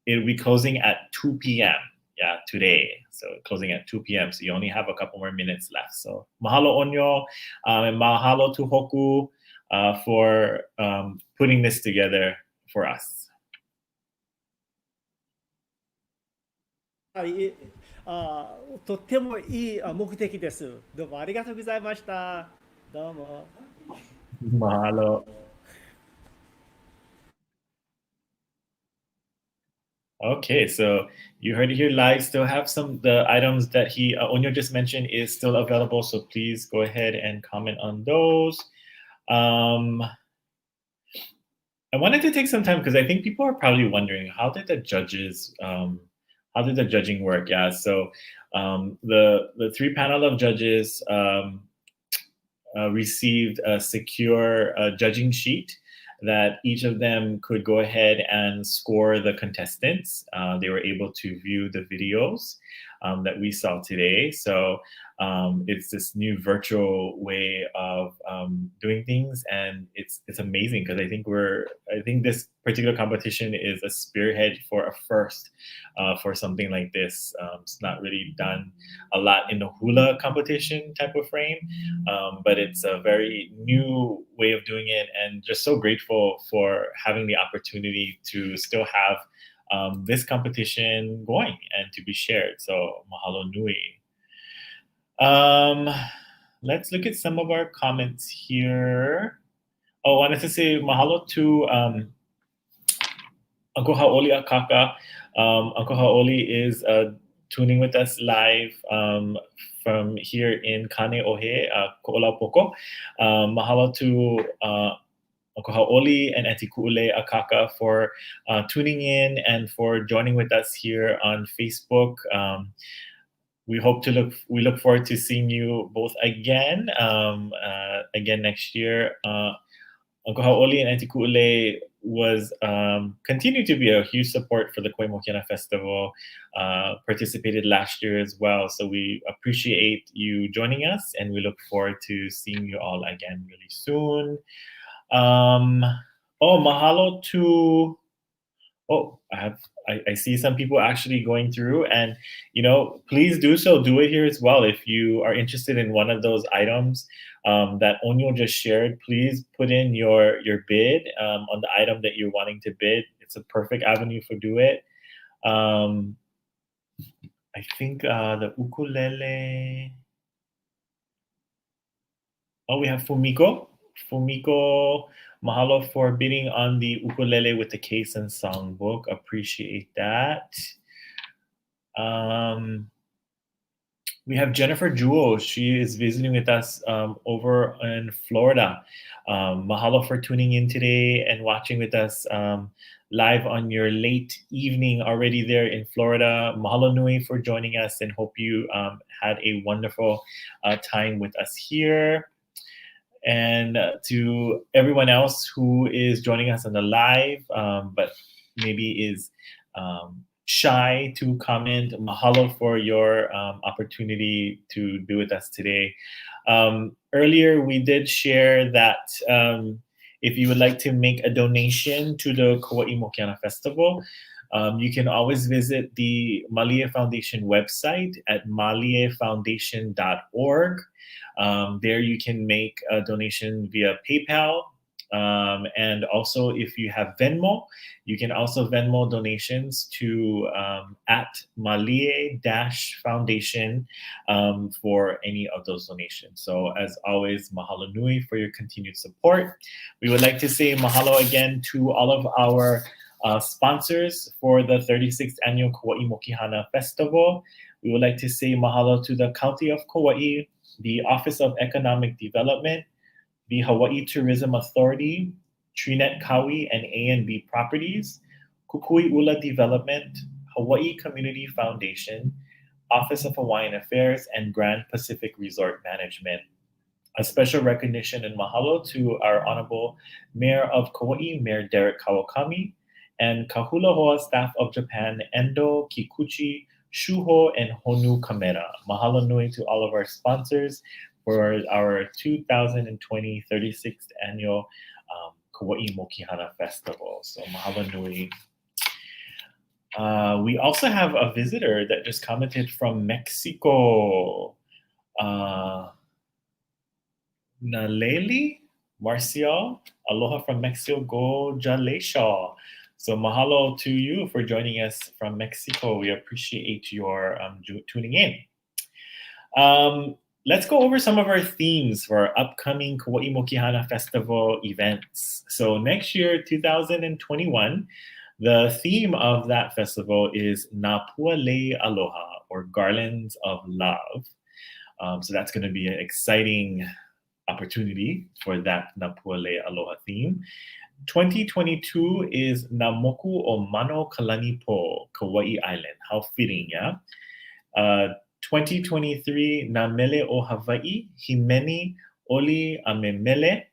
it'll be closing at 2 p.m. Yeah, today. So closing at 2 p.m. So you only have a couple more minutes left. So mahalo onyo, and mahalo to Hoku for putting this together for us. はい、とってもいい目的です。どうもありがとうございました。どうも。Mahalo. Okay, so you heard it here live. Still have the items that Onyo just mentioned is still available. So please go ahead and comment on those. I wanted to take some time because I think people are probably wondering how did the judging work? Yeah, so the three panel of judges received a secure judging sheet that each of them could go ahead and score the contestants. They were able to view the videos that we saw today. So it's this new virtual way of doing things, and it's amazing because I think this particular competition is a spearhead for a first for something like this. It's not really done a lot in the hula competition type of frame, but it's a very new way of doing it, and just so grateful for having the opportunity to still have this competition going and to be shared. So mahalo nui. Let's look at some of our comments here. Oh, I wanted to say mahalo to Uncle Haoli Akaka. Uncle Haoli is tuning with us live from here in Kaneohe, Ko'olapoko. Mahalo to Uncle Haoli and Auntie Ku'ule Akaka for tuning in and for joining with us here on Facebook. We look forward to seeing you both again next year. Uncle Haoli and Auntie Ku'ule was continued to be a huge support for the Kauai Mokhiana Festival, participated last year as well. So we appreciate you joining us, and we look forward to seeing you all again really soon. Mahalo to I see some people actually going through, and please do it here as well. If you are interested in one of those items that Onyo just shared, please put in your bid on the item that you're wanting to bid. It's a perfect avenue for do it. I think the ukulele. Oh, we have Fumiko. Mahalo for bidding on the ukulele with the case and songbook. Appreciate that. We have Jennifer Jewell. She is visiting with us over in Florida. Mahalo for tuning in today and watching with us live on your late evening already there in Florida. Mahalo nui for joining us, and hope you had a wonderful time with us here. And to everyone else who is joining us on the live, but maybe is shy to comment, mahalo for your opportunity to be with us today. Earlier, we did share that if you would like to make a donation to the Kauai Mokhiana Festival, you can always visit the Malia Foundation website at maliafoundation.org. There you can make a donation via PayPal, And also, if you have Venmo, you can also Venmo donations to at Malie-Foundation for any of those donations. So as always, mahalo nui for your continued support. We would like to say mahalo again to all of our sponsors for the 36th Annual Kauaʻi Mokihana Festival. We would like to say mahalo to the County of Kauai, the Office of Economic Development, the Hawaii Tourism Authority, Trinet Kauai and A&B Properties, Kukui Ula Development, Hawaii Community Foundation, Office of Hawaiian Affairs, and Grand Pacific Resort Management. A special recognition and mahalo to our Honorable Mayor of Kauai, Mayor Derek Kawakami, and Kahula Hoa staff of Japan, Endo, Kikuchi, Shuho, and Honu Kamera. Mahalo nui to all of our sponsors for our 2020 36th Annual Kauaʻi Mokihana Festival. So mahalo nui. We also have a visitor that just commented from Mexico. Naleli Marcial, aloha from Mexico, go Jaleesha. So mahalo to you for joining us from Mexico. We appreciate your tuning in. Let's go over some of our themes for our upcoming Kauaʻi Mokihana Festival events. So next year, 2021, the theme of that festival is Na Pualei Aloha, or Garlands of Love. So that's going to be an exciting opportunity for that Na Pualei Aloha theme. 2022 is Na Moku o Mano Kalani Po, Kauai Island. How fitting, yeah? 2023, Na Mele o Hawaii, Himeni Oli Amemele,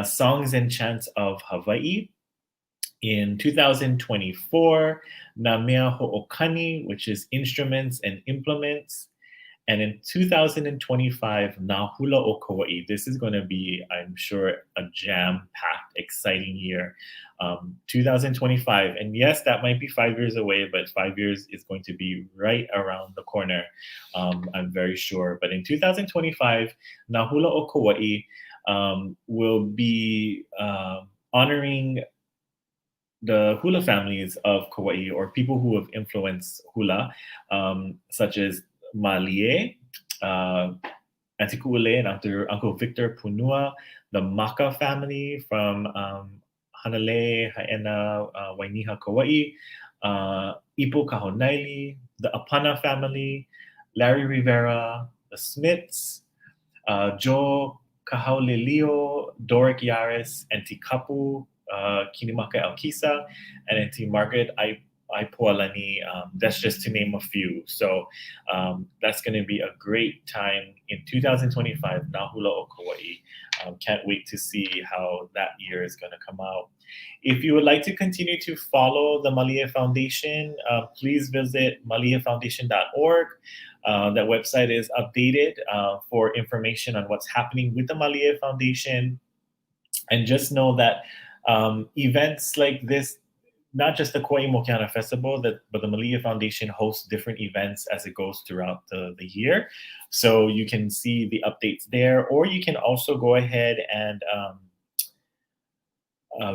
Songs and Chants of Hawaii. In 2024, Na Mea Ho'okani, which is Instruments and Implements. And in 2025, Na Hula o Kauai. This is going to be, I'm sure, a jam-packed, exciting year. 2025, and yes, that might be 5 years away, but 5 years is going to be right around the corner, I'm very sure. But in 2025, Na Hula o Kauai will be honoring the hula families of Kauai, or people who have influenced hula, such as Malie, Auntie Ku'ule and Uncle Victor Punua, the Maka family from Hanalei, Haena, Wainiha, Kauai, Ipo Kahonaili, the Apana family, Larry Rivera, the Smiths, Joe Kahaulelio, Doric Yaris, Auntie Kapu, Kinimaka Alkisa, and Auntie Margaret Aipoalani. That's just to name a few. So that's going to be a great time in 2025, Na Hula o Kauai. Can't wait to see how that year is going to come out. If you would like to continue to follow the Malie Foundation, please visit maliefoundation.org. That website is updated for information on what's happening with the Malie Foundation. And just know that events like this, not just the Kauaʻi Mokihana Festival, but the Malie Foundation hosts different events as it goes throughout the year. So you can see the updates there, or you can also go ahead and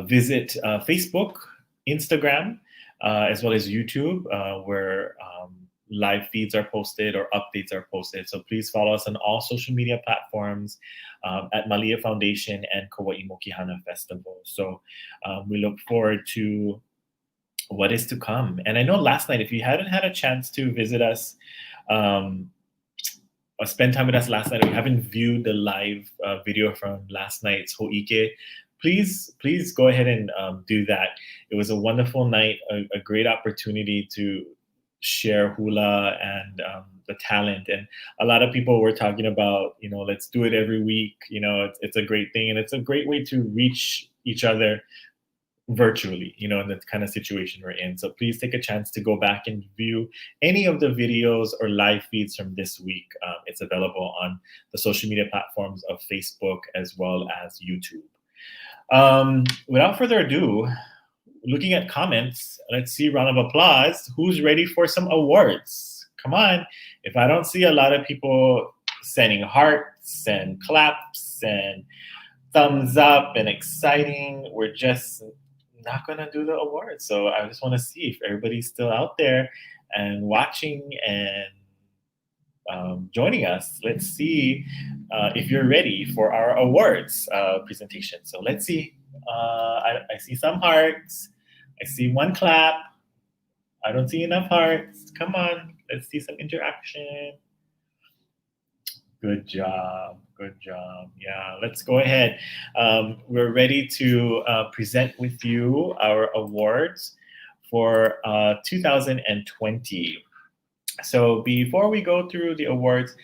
visit Facebook, Instagram, as well as YouTube, where live feeds are posted or updates are posted. So please follow us on all social media platforms at Malie Foundation and Kauaʻi Mokihana Festival. So we look forward to what is to come. And I know last night, if you hadn't had a chance to visit us or spend time with us last night, or you haven't viewed the live video from last night's Ho'ike, please go ahead and do that. It was a wonderful night, a great opportunity to share hula and the talent. And a lot of people were talking about, let's do it every week. It's a great thing. And it's a great way to reach each other virtually, in the kind of situation we're in. So please take a chance to go back and view any of the videos or live feeds from this week. It's available on the social media platforms of Facebook as well as YouTube. Without further ado, looking at comments, let's see, round of applause. Who's ready for some awards? Come on. If I don't see a lot of people sending hearts and claps and thumbs up and exciting. We're just not going to do the awards. So I just want to see if everybody's still out there and watching and joining us. Let's see if you're ready for our awards presentation. So let's see. I see some hearts. I see one clap. I don't see enough hearts. Come on, let's see some interaction. Good job. Good job. Yeah, let's go ahead. We're ready to present with you our awards for 2020. So before we go through the awards,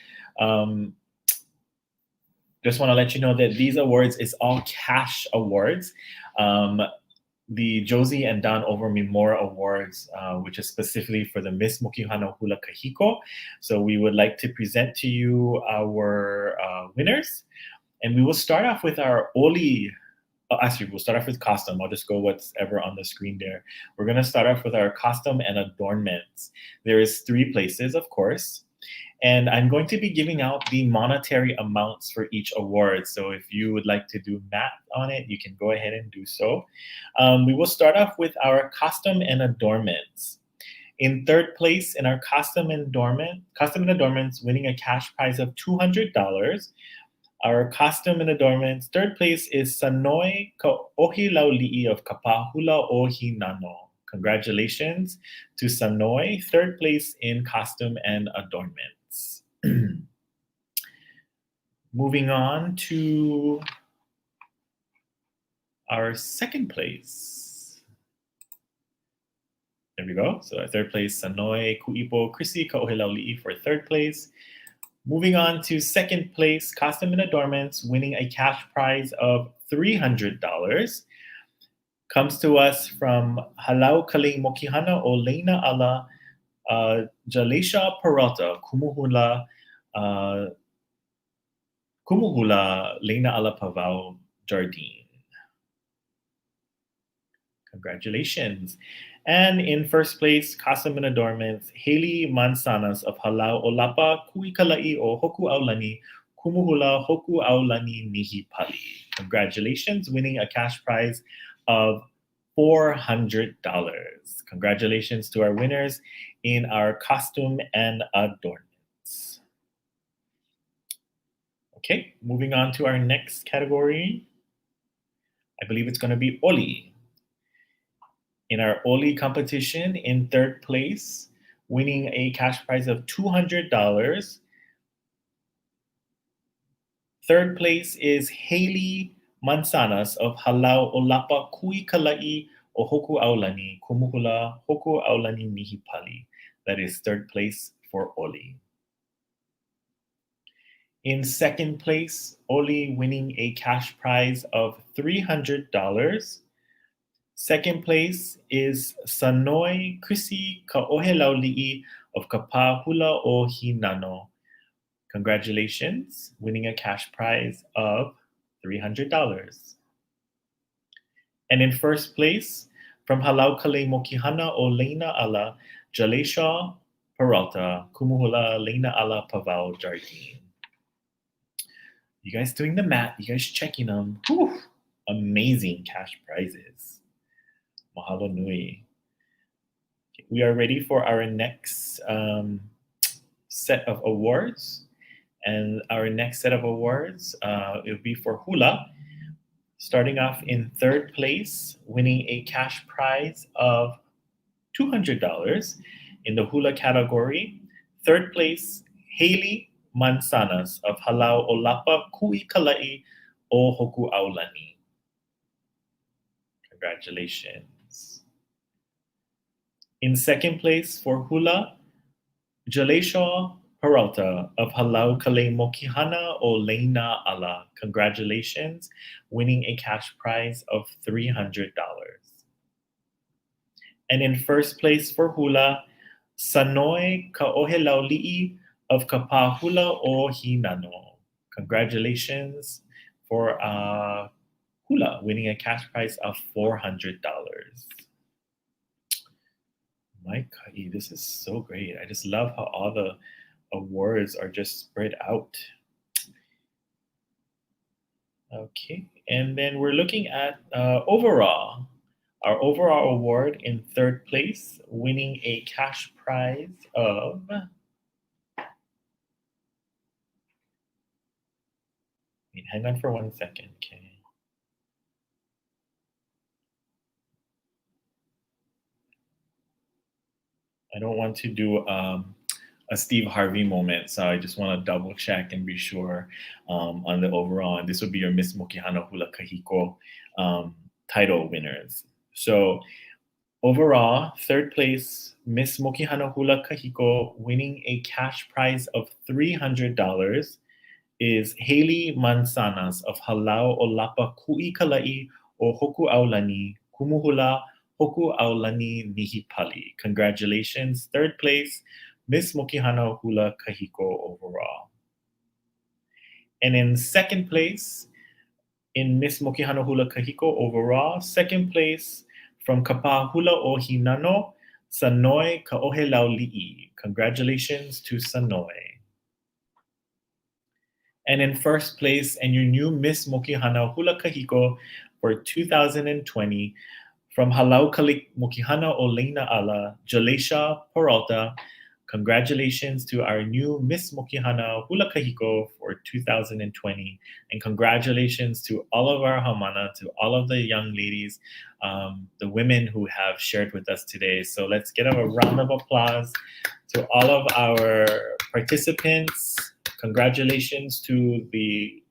just want to let you know that these awards is all cash awards. The Josie and Don Over Memorial Awards, which is specifically for the Miss Mokihana Hula Kahiko. So we would like to present to you our winners. And we will start off with our Oli. Actually, we'll start off with costume. I'll just go whatever on the screen there. We're going to start off with our costume and adornments. There is 3 places, of course. And I'm going to be giving out the monetary amounts for each award. So if you would like to do math on it, you can go ahead and do so. We will start off with our costume and adornments. In 3rd place in our costume and adornments, winning a cash prize of $200. Our costume and adornments, 3rd place is Sanoi Ka'ohilaulii of Kapahula o Hinano. Congratulations to Sanoi, 3rd place in costume and adornments. Moving on to our 2nd place. There we go. So our 3rd place, Sanoi Kuipo Chrissy Ka'ohilaulii for 3rd place. Moving on to 2nd place, costume and adornments, winning a cash prize of $300. Comes to us from Halau Kale Mokihana o Leina Ala Jaleesha Peralta, Kumuhula Leina Ala Pavao Jardine. Congratulations. And in 1st place, costume and adornments, Haley Mansanas of Halau Olapa Kuikalai o Hoku Aulani, Kumuhula Hoku Aulani Nihi Pali. Congratulations, winning a cash prize of $400. Congratulations to our winners in our costume and adornments. Okay, moving on to our next category. I believe it's going to be Oli. In our Oli competition, in 3rd place, winning a cash prize of $200. 3rd place is Haley Mansanas of Halau Olapa Kui Kalai o Hoku Aulani, Kumuhula Hoku Aulani Nihipali. That is 3rd place for Oli. In 2nd place, Oli winning a cash prize of $300. 2nd place is Sanoi Chrissy Ka'ohilaulii of Kapahula o Hinano. Congratulations, winning a cash prize of $300. And in 1st place, from Halau Kale Mokihana o Leina Ala, Jaleesha Peralta, Kumuhula Leina Ala Pavao Jardine. You guys doing the math, you guys checking them. Whew, amazing cash prizes. Mahalo nui. We are ready for our next set of awards. And our next set of awards, it will be for Hula. Starting off in 3rd place, winning a cash prize of $200 in the Hula category. 3rd place, Haley Mansanas of Halau Olapa Kui Kalai o Hoku Aulani. Congratulations. In 2nd place for Hula, Jaleesha Peralta of Halau Kale Mokihana o Leina Ala. Congratulations, winning a cash prize of $300. And in 1st place for Hula, Sanoi Ka'ohilaulii of Kapahula o Hinano. Congratulations for Hula, winning a cash prize of $400. My Kauaʻi, this is so great. I just love how all the awards are just spread out. Okay, And then we're looking at overall. Our overall award in third place, winning a cash prize of hang on for 1 second, okay. I don't want to do a Steve Harvey moment, so I just want to double check and be sure on the overall. And this would be your Miss Mokihana Hula Kahiko title winners. So overall, third place, Miss Mokihana Hula Kahiko, winning a cash prize of $300 is Haley Mansanas of Halau o Lapa Ku'i Kala'i o Hoku Aulani, Kumuhula Hoku Aulani Nihipali. Congratulations, third place, Miss Mokihana Hula Kahiko overall. And in second place, in Miss Mokihana Hula Kahiko overall, second place from Kapa Hula o Hinano, Sanoi Kaohelauli'i. Congratulations to Sanoi. And in first place, and your new Miss Mokihana Hula Kahiko for 2020, from Halau Kalik Mokihana o Leina Ala, Jaleesha Peralta. Congratulations to our new Miss Mokihana Hula Kahiko for 2020. And congratulations to all of our hamana, to all of the young ladies, the women who have shared with us today. So let's give them a round of applause to all of our participants. Congratulations to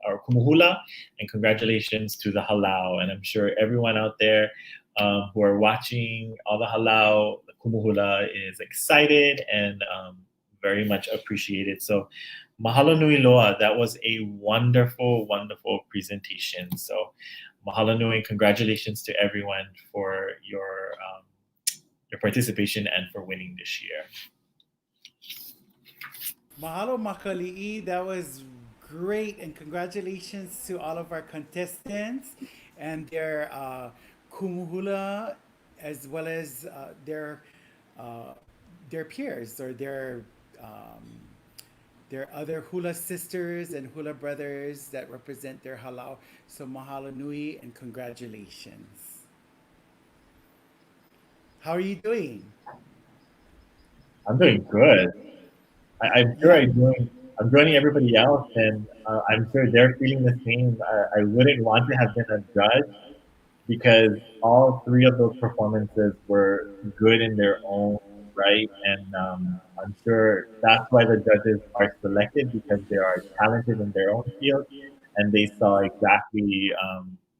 our Kumuhula, and congratulations to the Halau. And I'm sure everyone out there who are watching all the Halau, the Kumuhula is excited and very much appreciated. So mahalo nui loa. That was a wonderful, wonderful presentation. So mahalo nui, and congratulations to everyone for your participation and for winning this year. Mahalo makali'i, that was great, and congratulations to all of our contestants and their kumuhula, as well as their peers or their other hula sisters and hula brothers that represent their halau. So mahalo nui and congratulations. How are you doing? I'm doing good. I'm sure I'm joining everybody else, and I'm sure they're feeling the same. I wouldn't want to have been a judge because all three of those performances were good in their own right, and I'm sure that's why the judges are selected, because they are talented in their own field, and they saw exactly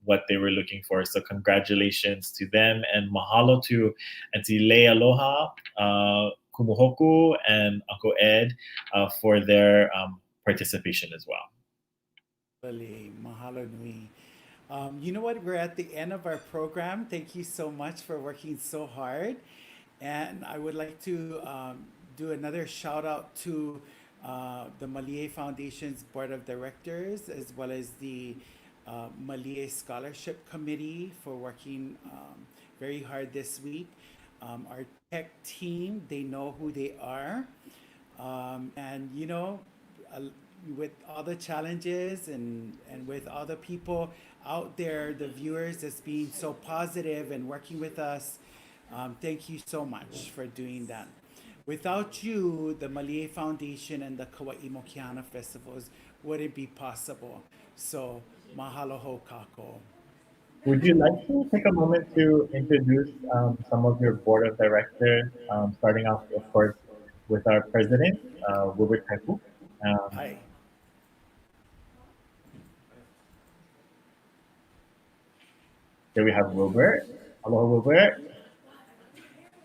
what they were looking for. So congratulations to them, and mahalo to Auntie Lei Aloha, Kumuhoku, and Uncle Ed for their participation as well. Mahalo nui. You know what? We're at the end of our program. Thank you so much for working so hard. And I would like to do another shout out to the Malie Foundation's Board of Directors, as well as the Malie Scholarship Committee for working very hard this week. Our tech team, they know who they are. And, you know, with all the challenges and with all the people out there, the viewers that's being so positive and working with us, thank you so much for doing that. Without you, the Malie Foundation and the Kauaʻi Mokihana Festivals wouldn't be possible. So, mahalo ho kako. Would you like to take a moment to introduce some of your board of directors, starting off, of course, with our president, Wilbert Kahiko? Hi. Here we have Wilbert. Hello, Wilbert.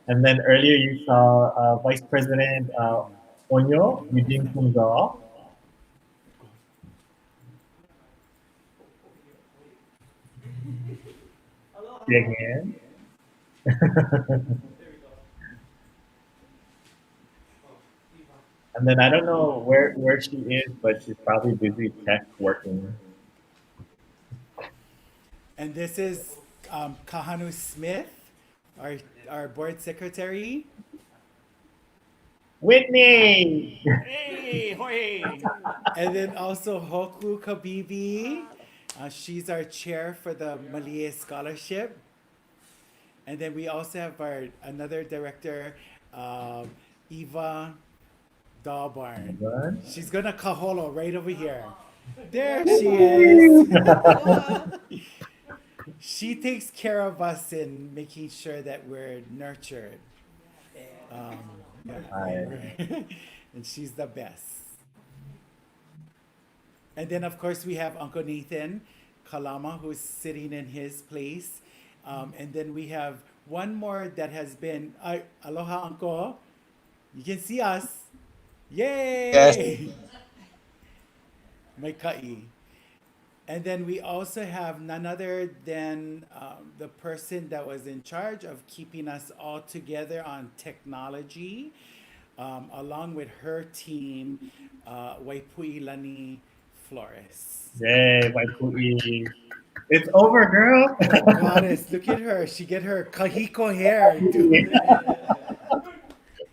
And then earlier you saw Vice President Onyo, Eugene Kumzawa. Again. And then I don't know where she is, but she's probably busy tech working. And this is Kahanu Smith, our board secretary. Whitney! Hey, hoi! And then also Hoku Kabibi, She's our chair for the Malie Scholarship. And then we also have our another director, Eva Dahlbarn. Good. She's gonna kaholo right over here. There she is. She takes care of us in making sure that we're nurtured. Hi. And she's the best. And then, of course, we have Uncle Nathan Kalama, who's sitting in his place. And then we have one more that has been, aloha, Uncle. You can see us. Yay! Yes. Mai ka'i. And then we also have none other than the person that was in charge of keeping us all together on technology, along with her team, Waipuilani Flores. Yay, my Kauai. It's over, girl. Goddess, look at her. She get her Kahiko hair.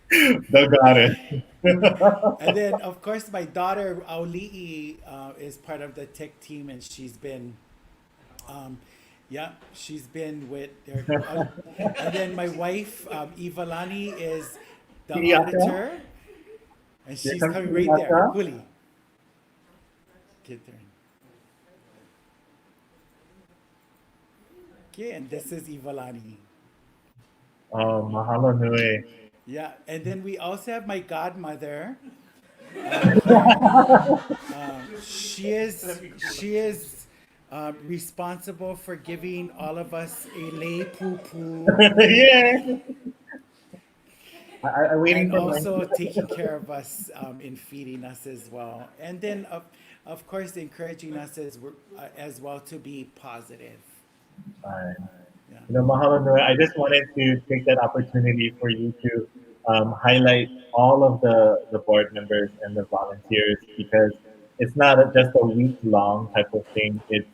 The goddess. And then, of course, my daughter, Auli'i, is part of the tech team, and she's been, she's been with her. And then my wife, Ivalani, is the auditor, and she's coming right there. Huli. Get there. Okay, and this is Ivalani. Oh, mahalo nui. Yeah, and then we also have my godmother. She is responsible for giving all of us a lei poo. Yeah. I'm waiting And for also taking care of us in feeding us as well. And then, of course, encouraging us as well to be positive. Fine. Yeah. You know, mahalo nui. I just wanted to take that opportunity for you to highlight all of the board members and the volunteers, because it's not just a week long type of thing. It's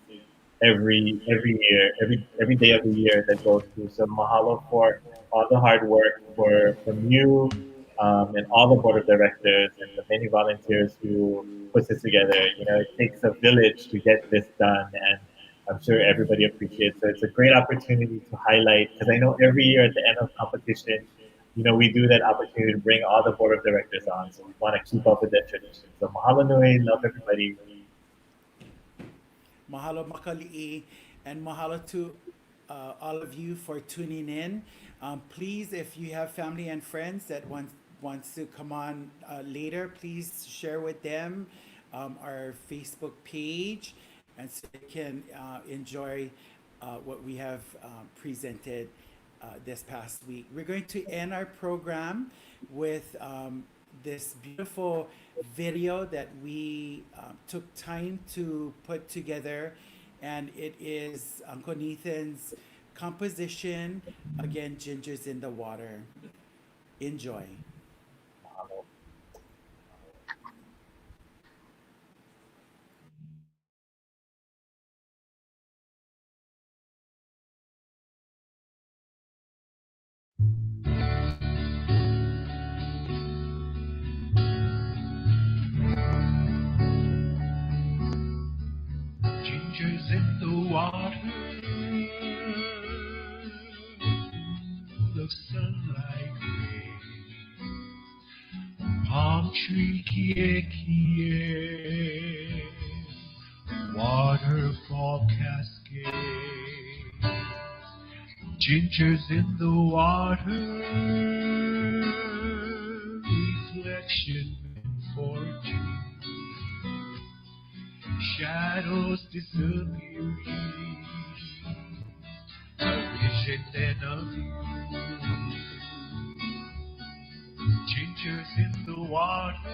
every year, every day of the year that goes through. So mahalo for all the hard work from you and all the board of directors and the many volunteers who puts this together. You know, it takes a village to get this done, and I'm sure everybody appreciates. So it's a great opportunity to highlight, because I know every year at the end of competition, you know, we do that opportunity to bring all the board of directors on. So we want to keep up with that tradition. So mahalo nui, love everybody. Mahalo makali'i, and mahalo to all of you for tuning in. Please, if you have family and friends that wants to come on later, please share with them our Facebook page, and so they can enjoy what we have presented this past week. We're going to end our program with this beautiful video that we took time to put together, and it is Uncle Nathan's composition, again, Gingers in the Water. Enjoy. Gingers in the water, the sunlight rays, palm tree kie, waterfall cascade, gingers in the water, reflection and fortune. Shadows disappearing, a vision then of you. Gingers in the water,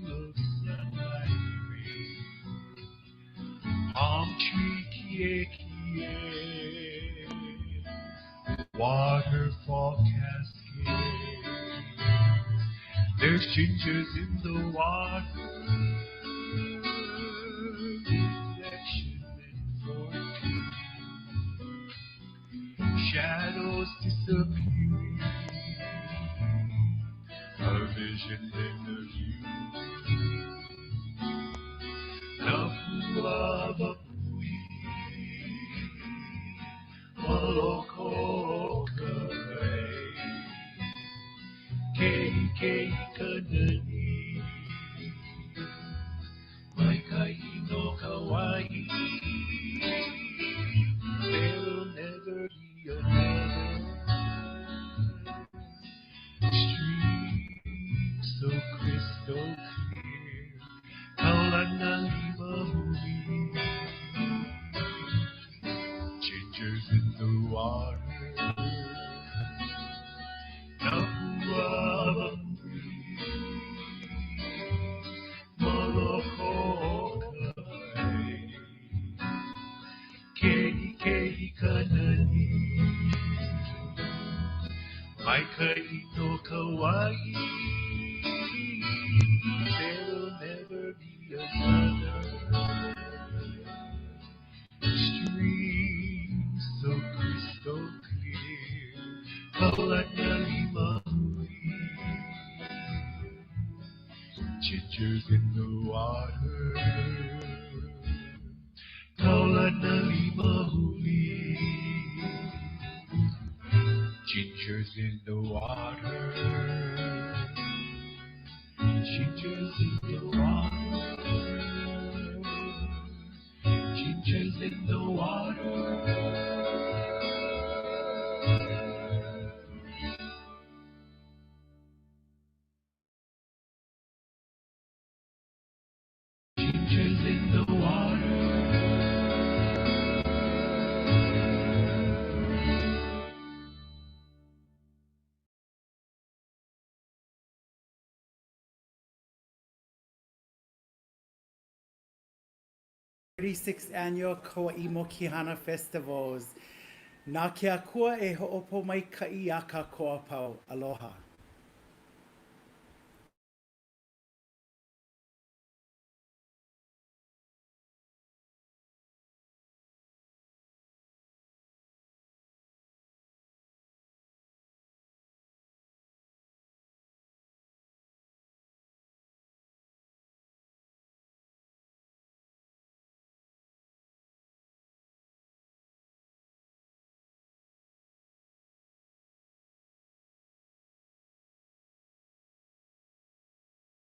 of sunlight rays, palm tree kie, waterfall cascade. There's gingers in the water, reflection and fortune. Shadows disappearing, a vision then of you. Kei kanani, mai kai no Kauai. There'll never be another stream so crystal clear. Kaulanali mahuli, gingers in the water. Napua Kei kanani, mai kai no Kauai. There'll never be another stream so crystal clear. Kaulanali mahui, gingers in the water. Kaulanali mahuli, gingers in the water. Gingers in the water. Gingers in the water. Gingers in the water. 36th Annual Kauaʻi Mokihana Festivals. Nā kia kua e hoʻopo mai ka i a ka koa pau. Aloha.